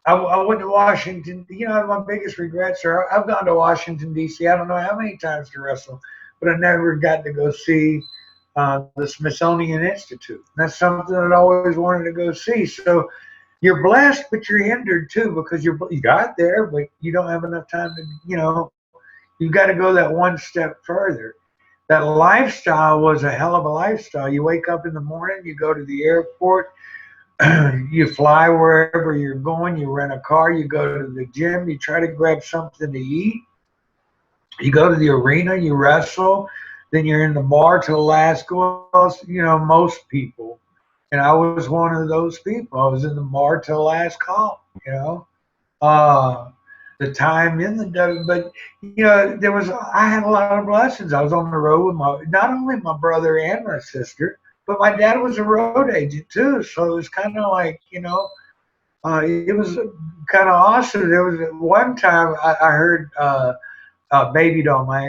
I went to Washington. My biggest regrets are I've gone to Washington D.C. I don't know how many times to wrestle, but I never got to go see the Smithsonian Institute. That's something that I always wanted to go see. So you're blessed, but you're hindered too because you got there, but you don't have enough time to. You've got to go that one step further. That lifestyle was a hell of a lifestyle. You wake up in the morning, you go to the airport, you fly wherever you're going, you rent a car, you go to the gym, you try to grab something to eat, you go to the arena, you wrestle, then you're in the bar till the last go. Most people, and I was one of those people. I was in the bar till the last call. The time in the but I had a lot of blessings. I was on the road with not only my brother and my sister, but my dad was a road agent too. So it was kind of like it was kind of awesome. There was one time I heard Baby Doll, my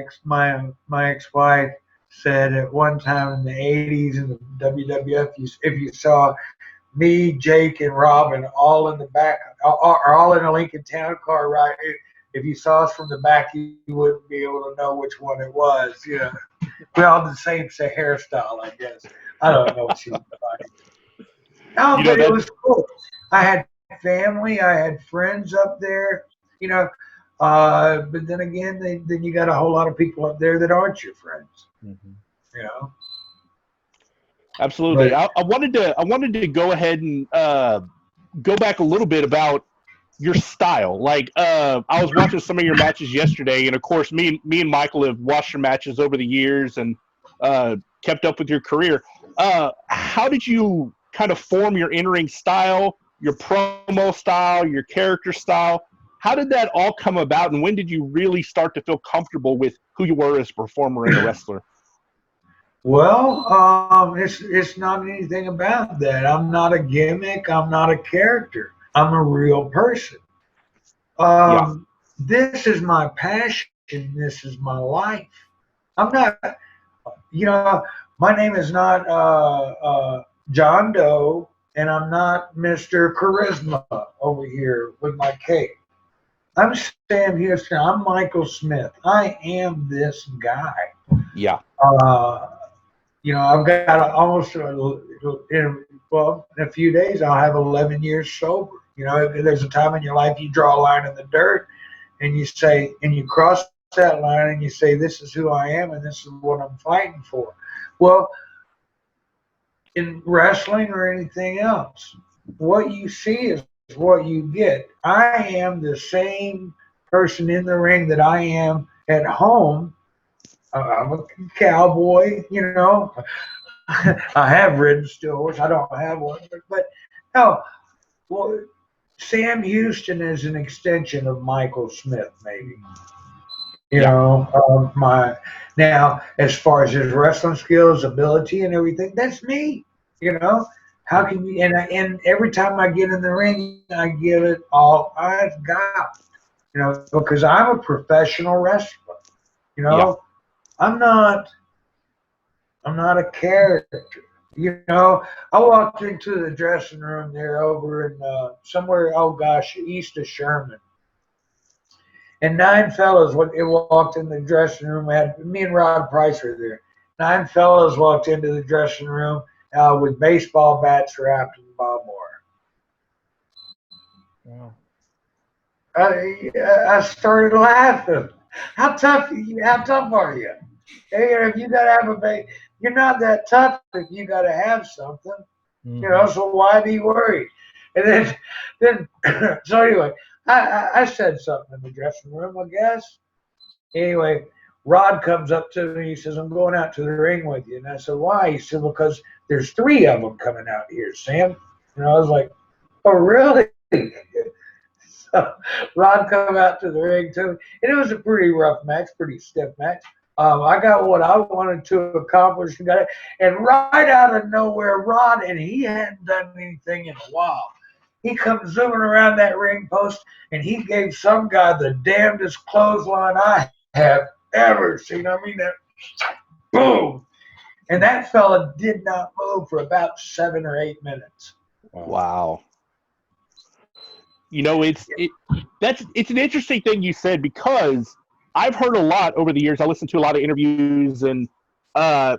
ex-wife, said at one time in the 80s in the WWF, if you saw me, Jake, and Robin all in the back, are all in a Lincoln Town Car, right? If you saw us from the back, you wouldn't be able to know which one it was. We all the same hairstyle, I guess. I don't know. She was funny. No, but it was cool. I had family, I had friends up there. But then again, then you got a whole lot of people up there that aren't your friends. Mm-hmm. Absolutely. But I wanted to go ahead and go back a little bit about your style. Like I was watching some of your matches yesterday, and of course, me and Michael have watched your matches over the years and kept up with your career. How did you kind of form your in-ring style, your promo style, your character style? How did that all come about, and when did you really start to feel comfortable with who you were as a performer and a wrestler? Well, it's not anything about that. I'm not a gimmick. I'm not a character. I'm a real person. This is my passion. This is my life. I'm not, my name is not John Doe, and I'm not Mr. Charisma over here with my cape. I'm Sam Houston. I'm Michael Smith. I am this guy. Yeah. I've got almost in a few days I'll have 11 years sober. There's a time in your life you draw a line in the dirt, and you say, and you cross that line, and you say, this is who I am, and this is what I'm fighting for. Well, in wrestling or anything else, what you see is what you get. I am the same person in the ring that I am at home. I'm a cowboy, I have ridden still horse. I don't have one, but no. Well, Sam Houston is an extension of Michael Smith, maybe. Now, as far as his wrestling skills, ability, and everything, that's me. How can you? And every time I get in the ring, I give it all I've got. Because I'm a professional wrestler. I'm not a character. I walked into the dressing room there over in somewhere, east of Sherman. And 9 fellas walked in the dressing room. Me and Rod Price were there. 9 fellas walked into the dressing room with baseball bats wrapped in barbed wire. Wow. I started laughing. How tough are you? Hey, if you gotta have you're not that tough if you gotta have something. Mm-hmm. So why be worried? And then so anyway, I said something in the dressing room, I guess. Anyway, Rod comes up to me. He says, "I'm going out to the ring with you." And I said, "Why?" He said, "Because there's 3 of them coming out here, Sam." And I was like, "Oh, really?" So Rod come out to the ring too, and it was a pretty rough match, pretty stiff match. I got what I wanted to accomplish, and got it. And right out of nowhere, Rod, and he hadn't done anything in a while. He comes zooming around that ring post, and he gave some guy the damnedest clothesline I have ever seen. I mean, that boom, and that fella did not move for about 7 or 8 minutes. Wow. You know, it's an interesting thing you said, because I've heard a lot over the years. I listen to a lot of interviews and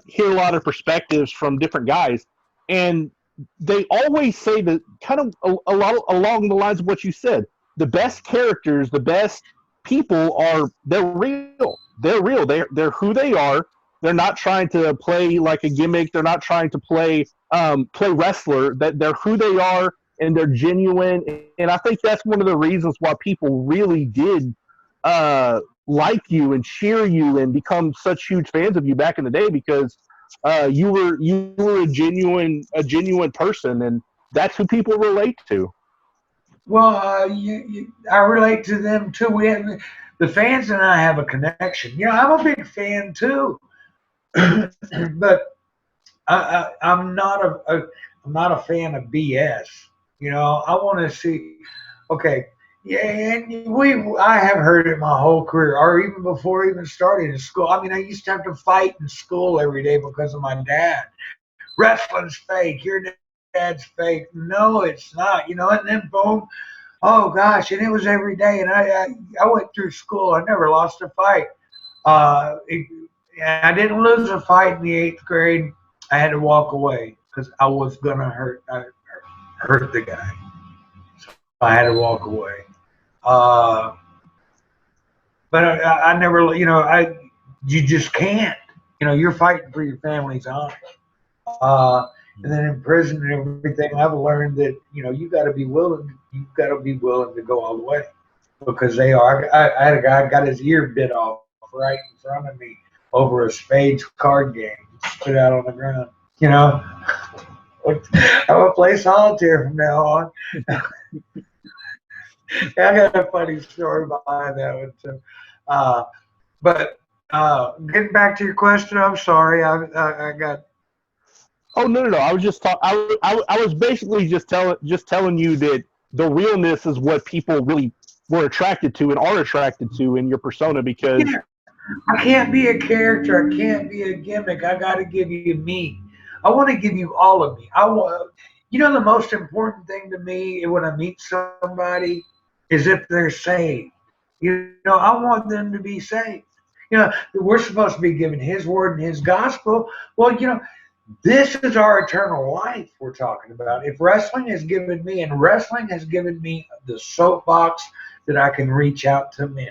hear a lot of perspectives from different guys, and they always say that kind of a lot along the lines of what you said. The best characters, the best people they're real. They're real. They're who they are. They're not trying to play like a gimmick. They're not trying to play wrestler. That they're who they are, and they're genuine. And I think that's one of the reasons why people really did like you and cheer you and become such huge fans of you back in the day, because you were a genuine person, and that's who people relate to. Well, I relate to them too. The fans and I have a connection. I'm a big fan too, but I'm not a fan of BS. I want to see. Okay, yeah, and I have heard it my whole career, or even before even starting in school. I mean, I used to have to fight in school every day because of my dad. Wrestling's fake. Your dad's fake. No, it's not. And then boom. Oh gosh, and it was every day, and I went through school. I never lost a fight. I didn't lose a fight in the 8th grade. I had to walk away because I was gonna hurt the guy. So I had to walk away. But I never, you just can't. You're fighting for your family's honor. And then in prison and everything, I've learned that you got to be willing. You've got to be willing to go all the way, because they are. I had a guy got his ear bit off right in front of me over a spades card game. Spit out on the ground. I'm gonna play solitaire from now on. I got a funny story behind that one too. But getting back to your question, I'm sorry. I got. Oh no! I was just I was basically just telling you that the realness is what people really were attracted to and are attracted to in your persona, because I can't be a character. I can't be a gimmick. I got to give you me. I want to give you all of me. The most important thing to me when I meet somebody is if they're saved. I want them to be saved. We're supposed to be given His word and His gospel. Well, this is our eternal life we're talking about. If wrestling has given me, the soapbox that I can reach out to many.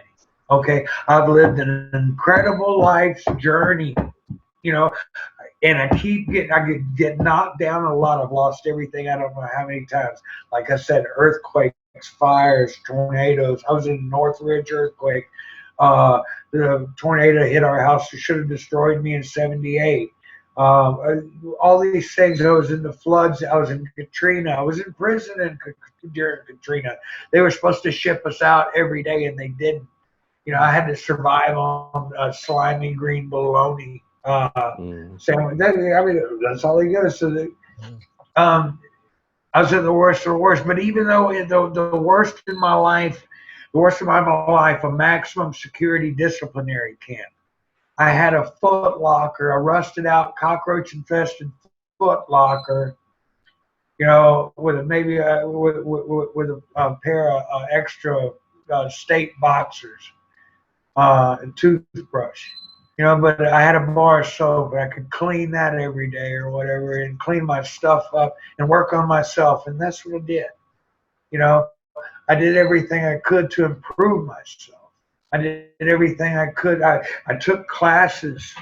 Okay, I've lived an incredible life's journey, and I get knocked down a lot. I've lost everything. I don't know how many times. Like I said, earthquakes, fires, tornadoes. I was in the Northridge earthquake. The tornado hit our house. It should have destroyed me in '78. All these things. I was in the floods. I was in Katrina. I was in prison during Katrina. They were supposed to ship us out every day, and they didn't. I had to survive on slimy green bologna sandwich. That's all he got. So I was in the worst of the worst. But even though the worst in my life, a maximum security disciplinary camp. I had a Foot Locker, a rusted out, cockroach infested Foot Locker, with a pair of extra state boxers. and toothbrush. But I had a bar of soap, and I could clean that every day or whatever, and clean my stuff up and work on myself, and that's what I did. I did everything I could to improve myself. I did everything I could. I took classes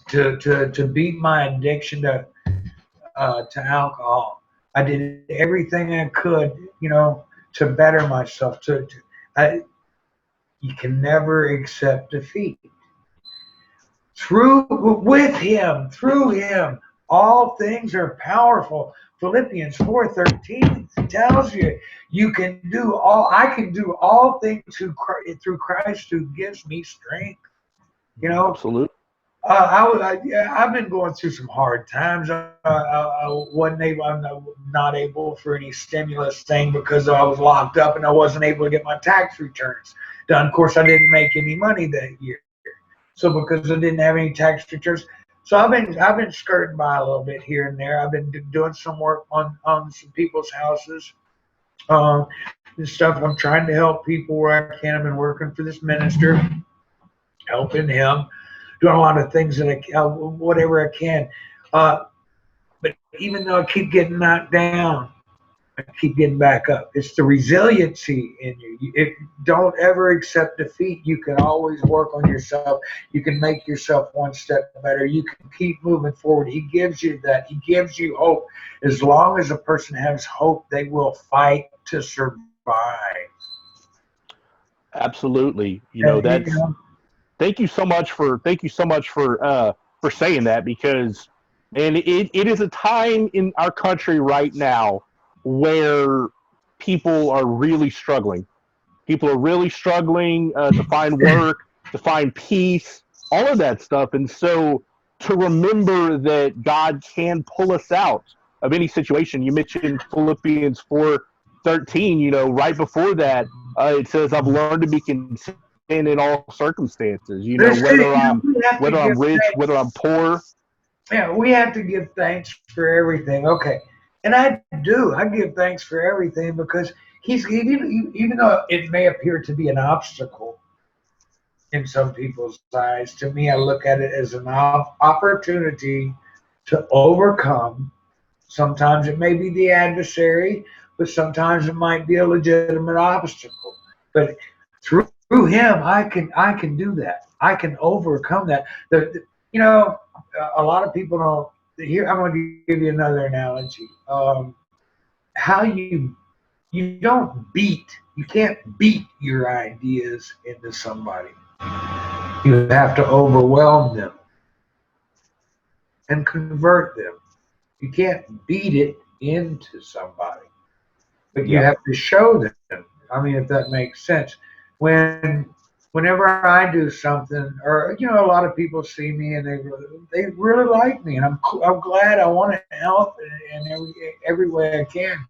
to beat my addiction to alcohol. I did everything I could, to better myself. You can never accept defeat. Through him, all things are powerful. Philippians 4:13 tells you I can do all things through Christ who gives me strength. Absolutely. I've been going through some hard times. I'm not able for any stimulus thing because I was locked up and I wasn't able to get my tax returns done. Of course, I didn't make any money that year. So because I didn't have any tax returns, so I've been skirting by a little bit here and there. I've been doing some work on some people's houses, and stuff. I'm trying to help people where I can. I've been working for this minister, helping him, doing a lot of things that whatever I can. But even though I keep getting knocked down, I keep getting back up. It's the resiliency in you. Don't ever accept defeat. You can always work on yourself. You can make yourself one step better. You can keep moving forward. He gives you that. He gives you hope. As long as a person has hope, they will fight to survive. Absolutely. Thank you so much for saying that, because it is a time in our country right now where people are really struggling. People are really struggling to find work, to find peace, all of that stuff. And so to remember that God can pull us out of any situation. You mentioned Philippians 4:13, right before that, it says, I've learned to be content in all circumstances, whether I'm rich, whether I'm poor. Yeah, we have to give thanks for everything. Okay. And I do. I give thanks for everything because even though it may appear to be an obstacle in some people's eyes, to me, I look at it as an opportunity to overcome. Sometimes it may be the adversary, but sometimes it might be a legitimate obstacle. But through him, I can do that. I can overcome that. A lot of people don't. Here, I'm going to give you another analogy. How you can't beat your ideas into somebody. You have to overwhelm them and convert them. You can't beat it into somebody, but you have to show them. I mean, if that makes sense. Whenever I do something, or a lot of people see me and they really like me, and I'm glad. I want to help in every way I can.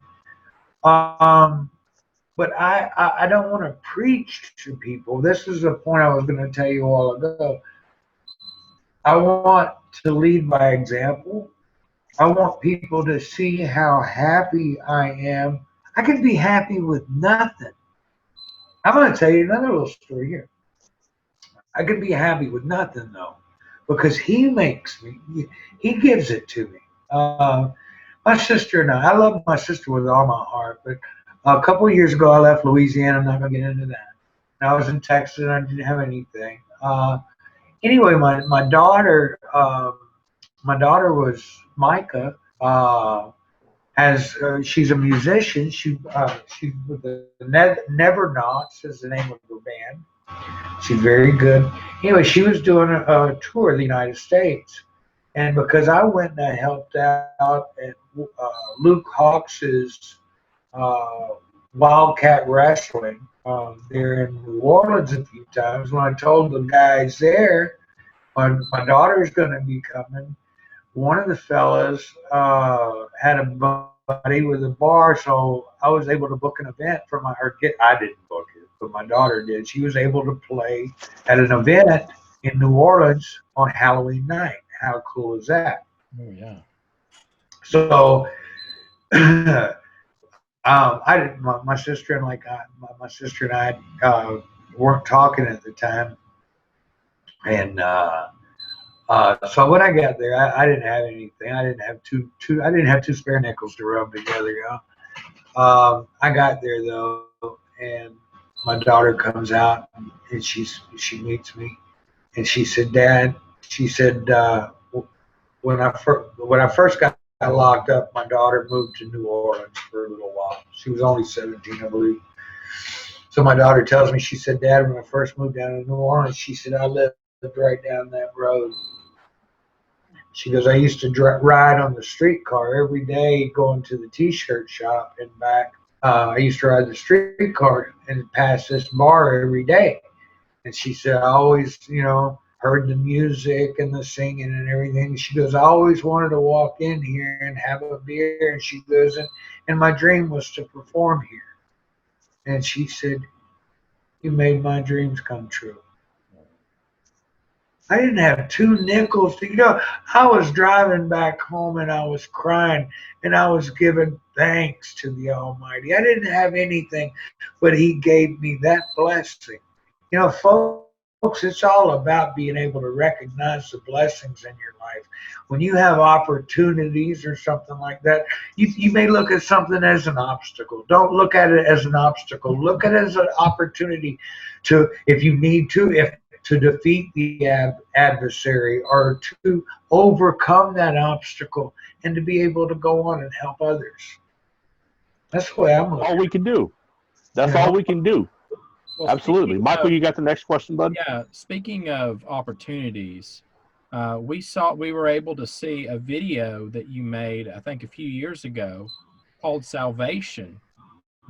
But I don't want to preach to people. This is the point I was going to tell you a while ago. I want to lead by example. I want people to see how happy I am. I can be happy with nothing. I'm going to tell you another little story here. I can be happy with nothing, though, because he makes me, he gives it to me. My sister and I love my sister with all my heart, but a couple of years ago, I left Louisiana. I'm not going to get into that. And I was in Texas, and I didn't have anything. Anyway, my daughter was Micah. She's a musician. She's with the Never Knots is the name of her band. She's very good. Anyway, she was doing a tour of the United States, and because I went and I helped out at Luke Hawx's Wildcat Wrestling there in New Orleans a few times, when I told the guys there, my daughter's going to be coming. One of the fellas had a buddy with a bar, so I was able to book an event for I didn't book it, but my daughter did. She was able to play at an event in New Orleans on Halloween night. How cool is that? Oh yeah. So, my sister and my sister and I weren't talking at the time. And so when I got there, I didn't have anything. I didn't have I didn't have two spare nickels to rub together. I got there though, and my daughter comes out and she meets me, and she said, "Dad," she said, when I first got locked up, my daughter moved to New Orleans for a little while. She was only 17, I believe. So my daughter tells me, she said, "Dad, when I first moved down to New Orleans," she said, "I lived right down that road." She goes, "I used to ride on the streetcar every day going to the T-shirt shop and back. I used to ride the streetcar and pass this bar every day." And she said, "I always, heard the music and the singing and everything." She goes, "I always wanted to walk in here and have a beer." And she goes, and my dream was to perform here. And she said, "You made my dreams come true." I didn't have two nickels. I was driving back home and I was crying and I was giving thanks to the Almighty. I didn't have anything, but He gave me that blessing. Folks, it's all about being able to recognize the blessings in your life. When you have opportunities or something like that, you may look at something as an obstacle. Don't look at it as an obstacle. Look at it as an opportunity to, if you need to defeat the adversary or to overcome that obstacle and to be able to go on and help others. That's the way I'm looking. All we can do. That's all we can do. Well, absolutely. Michael, you got the next question, bud? Yeah. Speaking of opportunities, we were able to see a video that you made, I think a few years ago, called Salvation,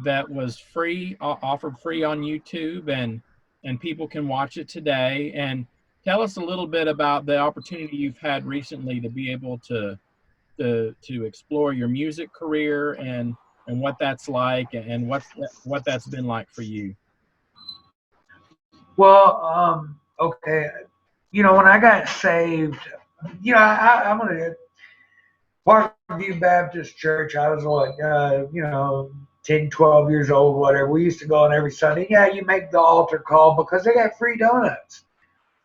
that was free, offered free on YouTube, and people can watch it today. And tell us a little bit about the opportunity you've had recently to be able to explore your music career and what that's like and what that's been like for you. Well, okay. When I got saved, I'm going to Parkview Baptist Church. I was like, 10, 12 years old, whatever. We used to go on every Sunday. Yeah, you make the altar call because they got free donuts.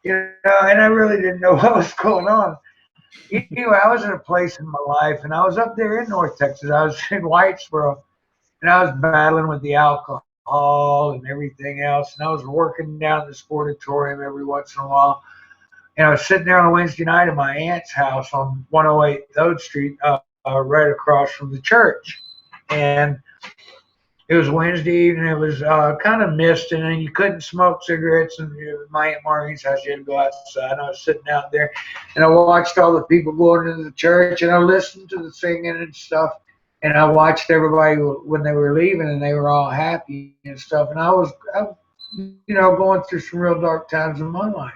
And I really didn't know what was going on. Anyway, I was in a place in my life, and I was up there in North Texas. I was in Whitesboro, and I was battling with the alcohol and everything else. And I was working down at the sportatorium every once in a while. And I was sitting there on a Wednesday night at my aunt's house on 108 3rd Street, right across from the church. And it was Wednesday evening. It was kind of misty, and you couldn't smoke cigarettes. And my Aunt Maureen's house, you had to go outside. And I was sitting out there, and I watched all the people going into the church, and I listened to the singing and stuff. And I watched everybody when they were leaving, and they were all happy and stuff. And I was going through some real dark times in my life.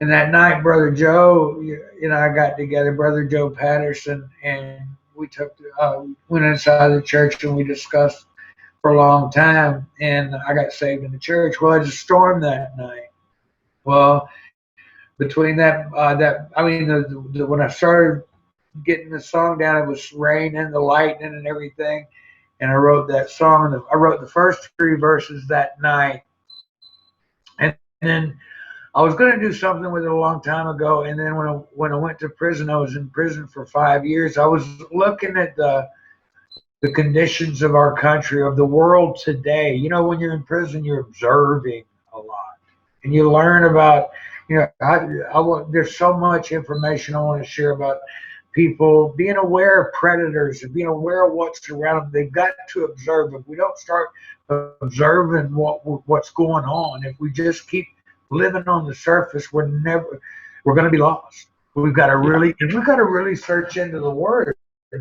And that night, Brother Joe, I got together, Brother Joe Patterson, and we went inside the church and we discussed for a long time. And I got saved in the church. Well, it was a storm that night. Well, between that, when I started getting the song down, it was raining, the lightning, and everything. And I wrote that song. And I wrote the first 3 verses that night. And then I was going to do something with it a long time ago, and then when I went to prison, I was in prison for 5 years. I was looking at the conditions of our country, of the world today. When you're in prison, you're observing a lot, and you learn about. There's so much information I want to share about people being aware of predators and being aware of what's around them. They've got to observe. If we don't start observing what's going on, if we just keep living on the surface, we're going to be lost. We've got to really search into the Word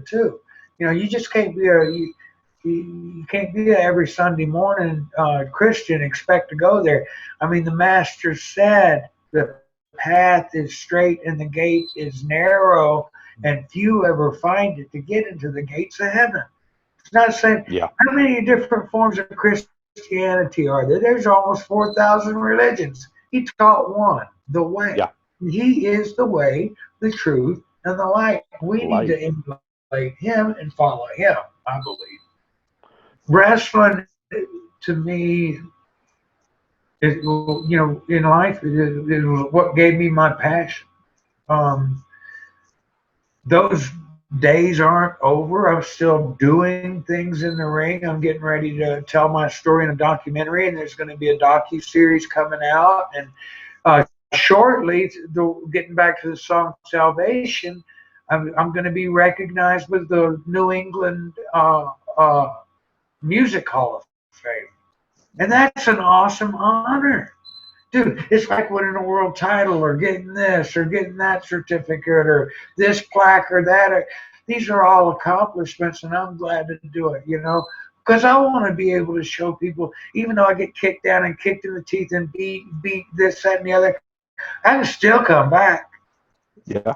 too. You just can't be you can't be every Sunday morning Christian, expect to go there. I mean, the Master said the path is straight and the gate is narrow, and few ever find it to get into the gates of heaven. It's not saying how many different forms of Christianity are there? There's almost 4,000 religions. He taught one, the way. Yeah. He is the way, the truth, and the light. We need to emulate Him and follow Him, I believe. Wrestling, to me, In life, it was what gave me my passion. Um, those days aren't over. I'm still doing things in the ring. I'm getting ready to tell my story in a documentary, and there's going to be a docu series coming out. And shortly, getting back to the song "Salvation," I'm going to be recognized with the New England Music Hall of Fame, and that's an awesome honor. Dude, it's like winning a world title or getting this or getting that certificate or this plaque or that. These are all accomplishments, and I'm glad to do it, because I want to be able to show people, even though I get kicked down and kicked in the teeth and beat this, that, and the other, I can still come back, Yeah.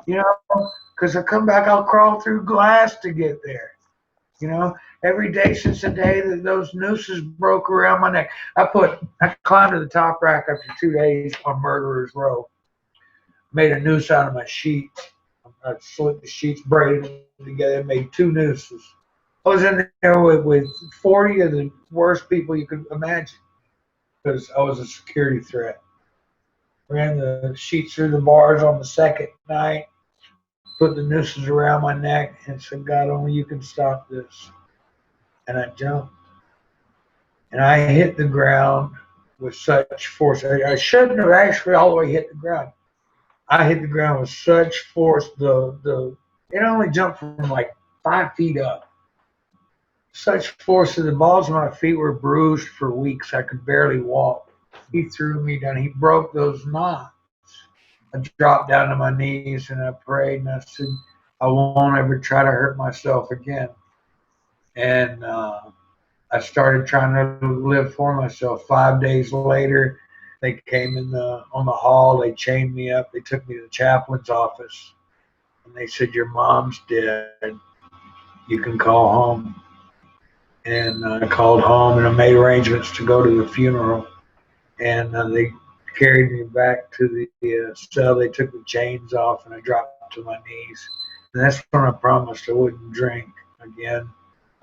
because I come back, I'll crawl through glass to get there. Every day since the day that those nooses broke around my neck. I climbed to the top rack after 2 days on Murderer's Row. Made a noose out of my sheets. I slit the sheets, braided them together, and made 2 nooses. I was in there with 40 of the worst people you could imagine because I was a security threat. Ran the sheets through the bars on the second night, put the nooses around my neck, and said, God, only you can stop this. And I jumped. And I hit the ground with such force. I shouldn't have actually all the way hit the ground. I hit the ground with such force. It only jumped from like 5 feet up. Such force that the balls of my feet were bruised for weeks. I could barely walk. He threw me down. He broke those knots. I dropped down to my knees and I prayed and I said, I won't ever try to hurt myself again. And I started trying to live for myself. 5 days later, they came on the hall. They chained me up. They took me to the chaplain's office, and they said, "Your mom's dead. You can call home." And I called home, and I made arrangements to go to the funeral. And they carried me back to the cell. They took the chains off, and I dropped to my knees. And that's when I promised I wouldn't drink again.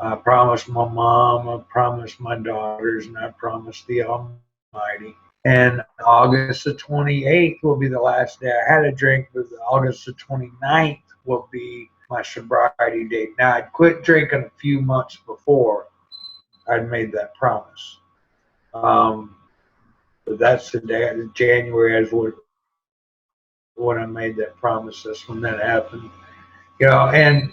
I promised my mom, I promised my daughters, and I promised the Almighty. And August the 28th will be the last day I had a drink, but August the 29th will be my sobriety date. Now, I'd quit drinking a few months before I'd made that promise. But that's the day, January is when I made that promise. That's when that happened. And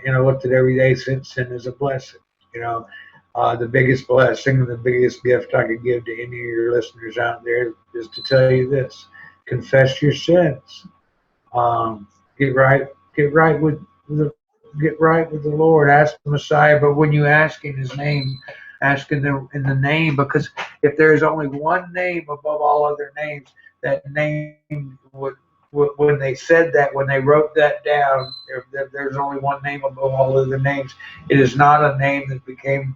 I looked at every day since then as a blessing. The biggest blessing and the biggest gift I could give to any of your listeners out there is to tell you this: confess your sins, get right with the Lord. Ask the Messiah, but when you ask in His name, ask in the name, because if there is only one name above all other names, that name would. When they said that, when they wrote that down, there's only one name above all other names. It is not a name that became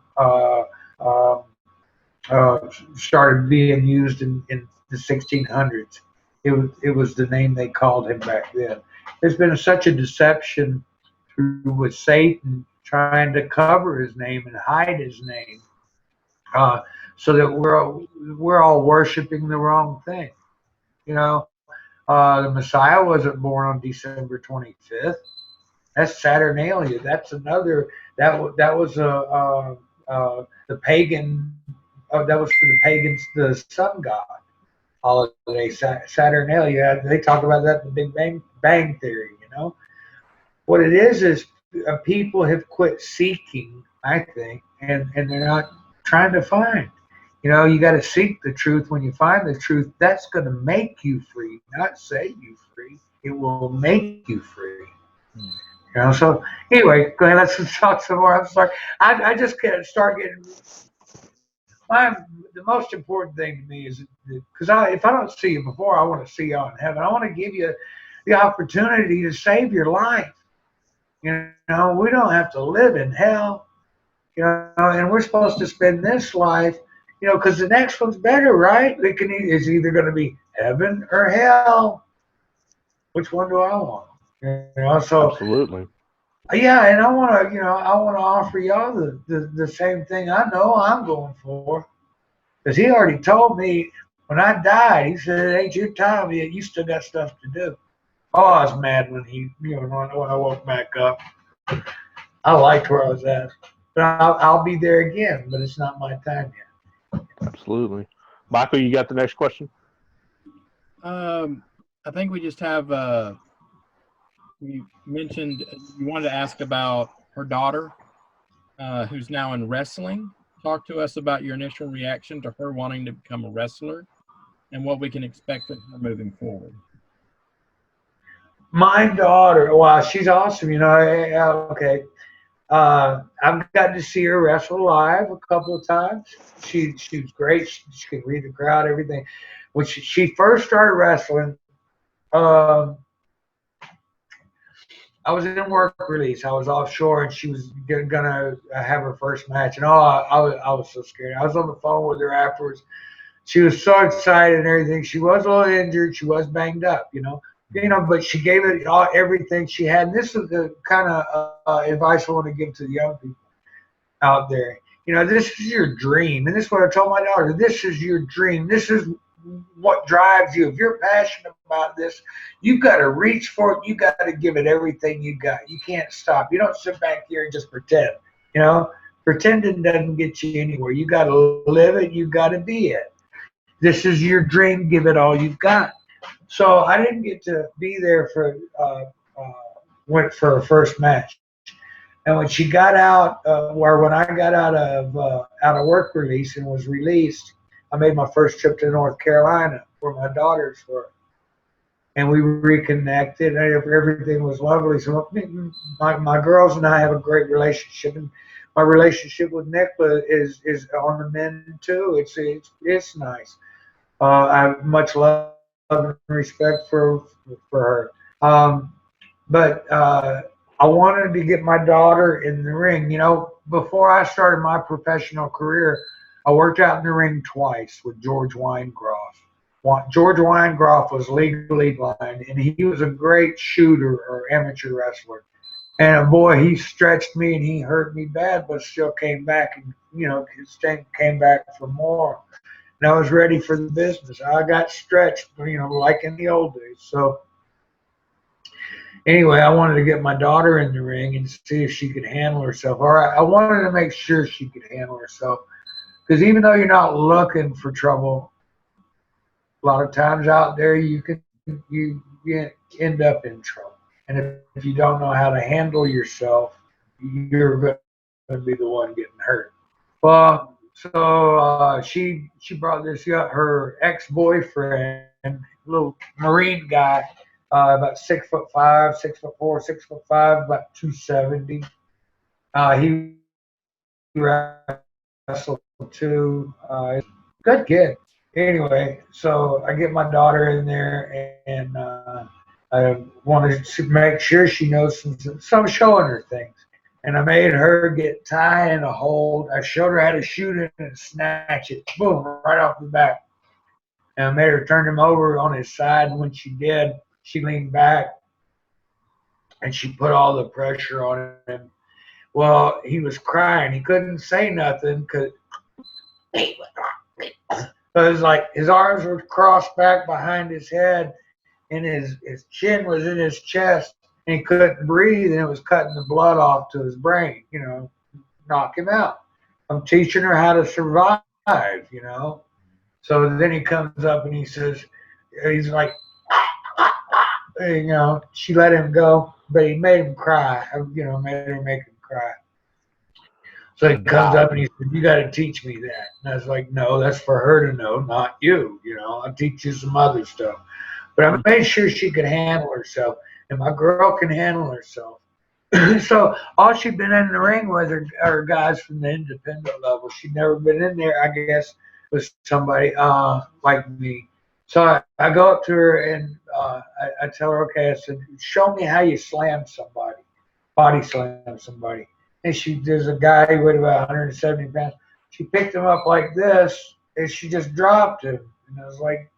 started being used in the 1600s. It was the name they called him back then. There's been such a deception with Satan trying to cover his name and hide his name, so that we're all worshiping the wrong thing. The Messiah wasn't born on December 25th. That's Saturnalia. That's another. That was the pagan. That was for the pagans, the sun god holiday, Saturnalia. They talk about that in the Big Bang Theory. What it is people have quit seeking, I think, and they're not trying to find. You got to seek the truth. When you find the truth, that's going to make you free, not set you free. It will make you free. So anyway, go ahead. Let's talk some more. I'm sorry. I just can't start getting. The most important thing to me is because if I don't see you before, I want to see you in heaven. I want to give you the opportunity to save your life. We don't have to live in hell. And we're supposed to spend this life. Because the next one's better, right? It's either going to be heaven or hell. Which one do I want? So absolutely. Yeah, and I want to offer y'all the same thing I know I'm going for, because He already told me When I died, he said, it ain't your time yet. You still got stuff to do. Oh, I was mad when when I woke back up. I liked where I was at. But I'll be there again, but it's not my time yet. Absolutely. Michael, you got the next question? I think we just have, you mentioned you wanted to ask about her daughter, who's now in wrestling. Talk to us about your initial reaction to her wanting to become a wrestler and what we can expect from her moving forward. My daughter, wow, she's awesome. Okay. I've gotten to see her wrestle live a couple of times. She was great. She could read the crowd, everything. When she first started wrestling, I was in work release. I was offshore, and she was gonna have her first match. And I was so scared. I was on the phone with her afterwards. She was so excited and everything. She was a little injured. She was banged up, but she gave it everything she had. And this is the kind of advice I want to give to the young people out there. This is your dream, and this is what I told my daughter. This is your dream. This is what drives you. If you're passionate about this, you've got to reach for it. You got to give it everything you got. You can't stop. You don't sit back here and just pretend. Pretending doesn't get you anywhere. You got to live it. You got to be it. This is your dream. Give it all you've got. So I didn't get to be there for her first match. And when she got out, when I got out of work release and was released, I made my first trip to North Carolina where my daughters were. And we reconnected, and everything was lovely. So my girls and I have a great relationship. And my relationship with Nicola is on the mend too. It's nice. I have much love and respect for her. But I wanted to get my daughter in the ring. Before I started my professional career, I worked out in the ring twice with George Weingroff. George Weingroff was legally blind, and he was a great shooter or amateur wrestler. And boy, he stretched me and he hurt me bad, but still came back and came back for more. And I was ready for the business. I got stretched, like in the old days. So anyway, I wanted to get my daughter in the ring and see if she could handle herself. Or I wanted to make sure she could handle herself. Because even though you're not looking for trouble, a lot of times out there you end up in trouble. And if you don't know how to handle yourself, you're going to be the one getting hurt. Well, so she brought her ex-boyfriend, little Marine guy, about 6'5", 6'4", 6'5", about 270. He wrestled too. Good kid. Anyway, so I get my daughter in there, and I wanted to make sure she knows some showing her things. And I made her get tie in a hold. I showed her how to shoot it and snatch it. Boom, right off the bat. And I made her turn him over on his side. And when she did, she leaned back and she put all the pressure on him. Well, he was crying. He couldn't say nothing because it was like his arms were crossed back behind his head and his chin was in his chest. And he couldn't breathe, and it was cutting the blood off to his brain, knock him out. I'm teaching her how to survive, So then he comes up and he's like, she let him go, but he made him cry, made her make him cry. So he comes up and he said, you got to teach me that. And I was like, no, that's for her to know, not you, I'll teach you some other stuff. But I made sure she could handle herself. And my girl can handle herself. So all she'd been in the ring with are guys from the independent level. She'd never been in there, I guess, with somebody like me. So I go up to her and I tell her, okay, I said, show me how you slam somebody, body slam somebody. And there's a guy who weighed about 170 pounds. She picked him up like this and she just dropped him. And I was like,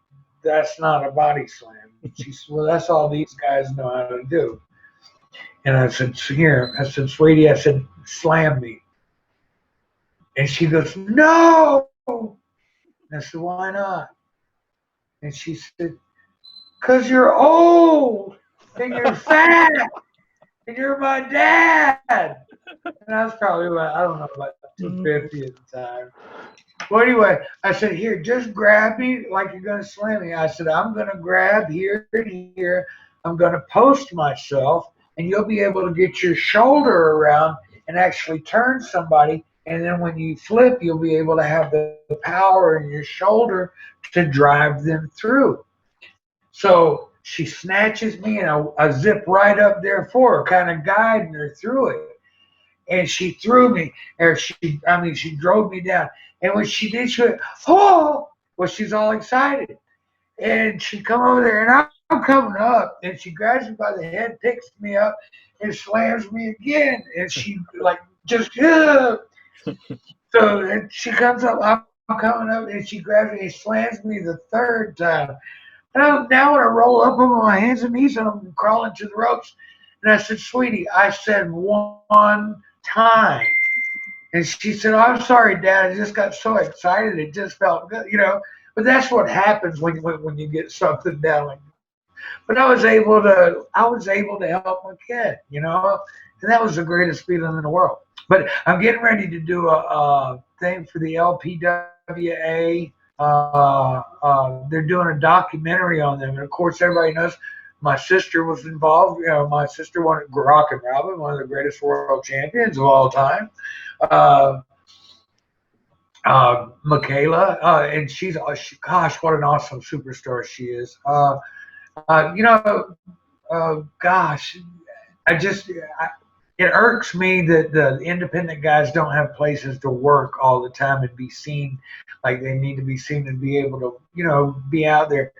that's not a body slam. She said, well, that's all these guys know how to do. And I said, sweetie, I said, slam me. And she goes, no. And I said, why not? And she said, "'Cause you're old and you're fat and you're my dad." And I was probably about, I don't know, about 250 at the time. Well, anyway, I said, "Here, just grab me like you're going to slam me." I said, "I'm going to grab here and here. I'm going to post myself, and you'll be able to get your shoulder around and actually turn somebody. And then when you flip, you'll be able to have the power in your shoulder to drive them through." So she snatches me, and I zip right up there for her, kind of guiding her through it. And she threw me, or she drove me down. And when she did, she went, "Oh!" Well, she's all excited. And she come over there, and I'm coming up, and she grabs me by the head, picks me up, and slams me again. And she, like, just, "Ugh." So and she comes up, I'm coming up, and she grabs me and slams me the third time. And now when I roll up on my hands and knees, and I'm crawling to the ropes. And I said, "Sweetie," I said, "one time." And she said, "Oh, I'm sorry, Dad. I just got so excited. It just felt good, you know." But that's what happens when you get something down like that. But I was able to help my kid, you know, and that was the greatest feeling in the world. But I'm getting ready to do a thing for the LPWA. They're doing a documentary on them, and of course, everybody knows my sister was involved. You know, my sister won Rockin' Robin, one of the greatest world champions of all time. Uh, Michaela, and gosh, what an awesome superstar she is. You know, gosh, it irks me that the independent guys don't have places to work all the time and be seen like they need to be seen and be able to, you know, be out there.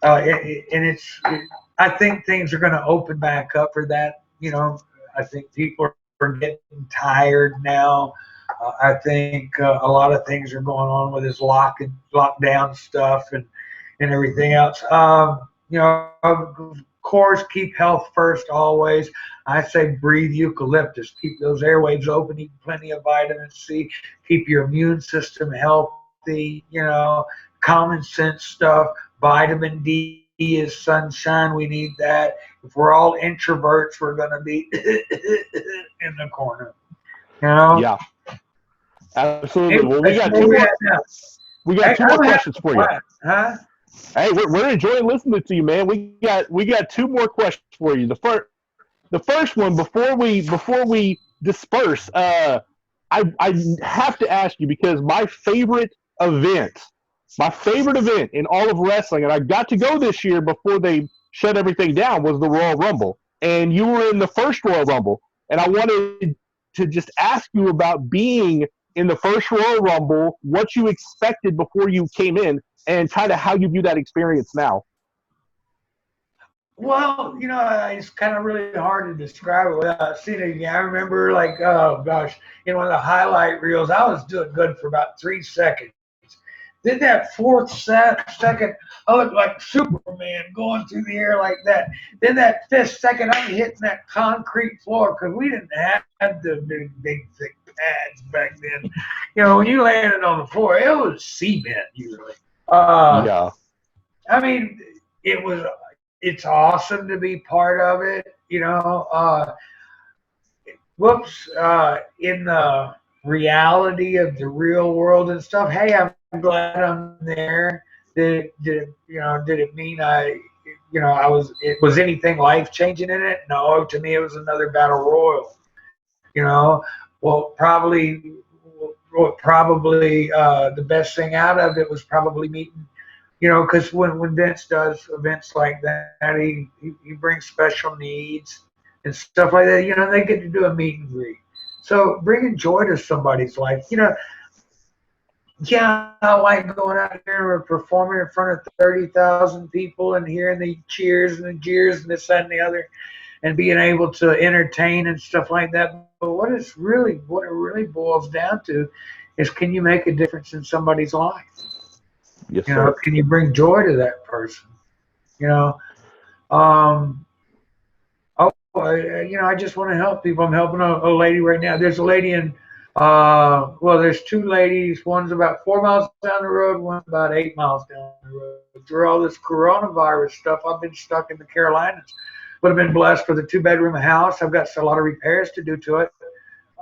I think things are going to open back up for that. You know, I think people are getting tired now. I think a lot of things are going on with this lockdown stuff and everything else. You know, of course, keep health first always. I say breathe eucalyptus. Keep those airwaves open. Eat plenty of vitamin C. Keep your immune system healthy. You know, common sense stuff. Vitamin D is sunshine. We need that. If we're all introverts, we're going to be in the corner. You know? Yeah, absolutely. Hey, Well, that's where we at now. we got two more questions for you. Huh? Hey, we're enjoying listening to you, man. We got two more questions for you. The first one before we disperse, I have to ask you because my favorite event in all of wrestling, and I got to go this year before they shut everything down, was the Royal Rumble, and you were in the first Royal Rumble, and I wanted to just ask you about being in the first Royal Rumble, what you expected before you came in, and kind of how you view that experience now. Well, you know, it's kind of really hard to describe it without seeing it again. I remember, like, oh gosh, in one of the highlight reels, I was doing good for about 3 seconds. Then that fourth second, I looked like Superman going through the air like that. Then that fifth second, I'm hitting that concrete floor because we didn't have the big, thick pads back then. You know, when you landed on the floor, it was cement usually. Yeah. I mean, it's awesome to be part of it, you know. In the reality of the real world and stuff, hey, I'm glad I'm there. Did it mean was anything life changing in it? No, to me it was another battle royal. You know, probably the best thing out of it was probably meeting. You know, because when Vince does events like that, he brings special needs and stuff like that. You know, they get to do a meet and greet. So bringing joy to somebody's life. You know, yeah, I like going out there and performing in front of 30,000 people and hearing the cheers and the jeers and this, that, and the other, and being able to entertain and stuff like that. But what it really boils down to is, can you make a difference in somebody's life? Yes, you know, sir. Can you bring joy to that person? You know, I just want to help people. I'm helping a lady right now. There's a lady in Well, there's two ladies. One's about 4 miles down the road. One's about 8 miles down the road. Through all this coronavirus stuff, I've been stuck in the Carolinas. But I've been blessed with a 2-bedroom house. I've got a lot of repairs to do to it.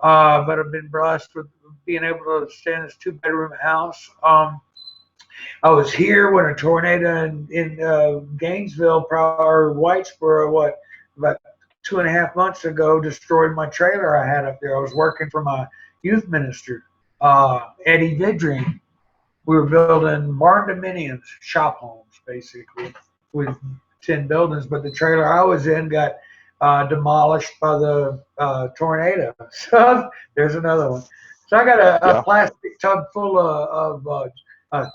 But I've been blessed with being able to stay in this 2-bedroom house. I was here when a tornado in Gainesville or Whitesboro, about 2.5 months ago, destroyed my trailer I had up there. I was working for my youth minister, Eddie Vidrian. We were building barn dominiums, shop homes, basically, with 10 buildings. But the trailer I was in got demolished by the tornado. So there's another one. So I got a plastic tub full of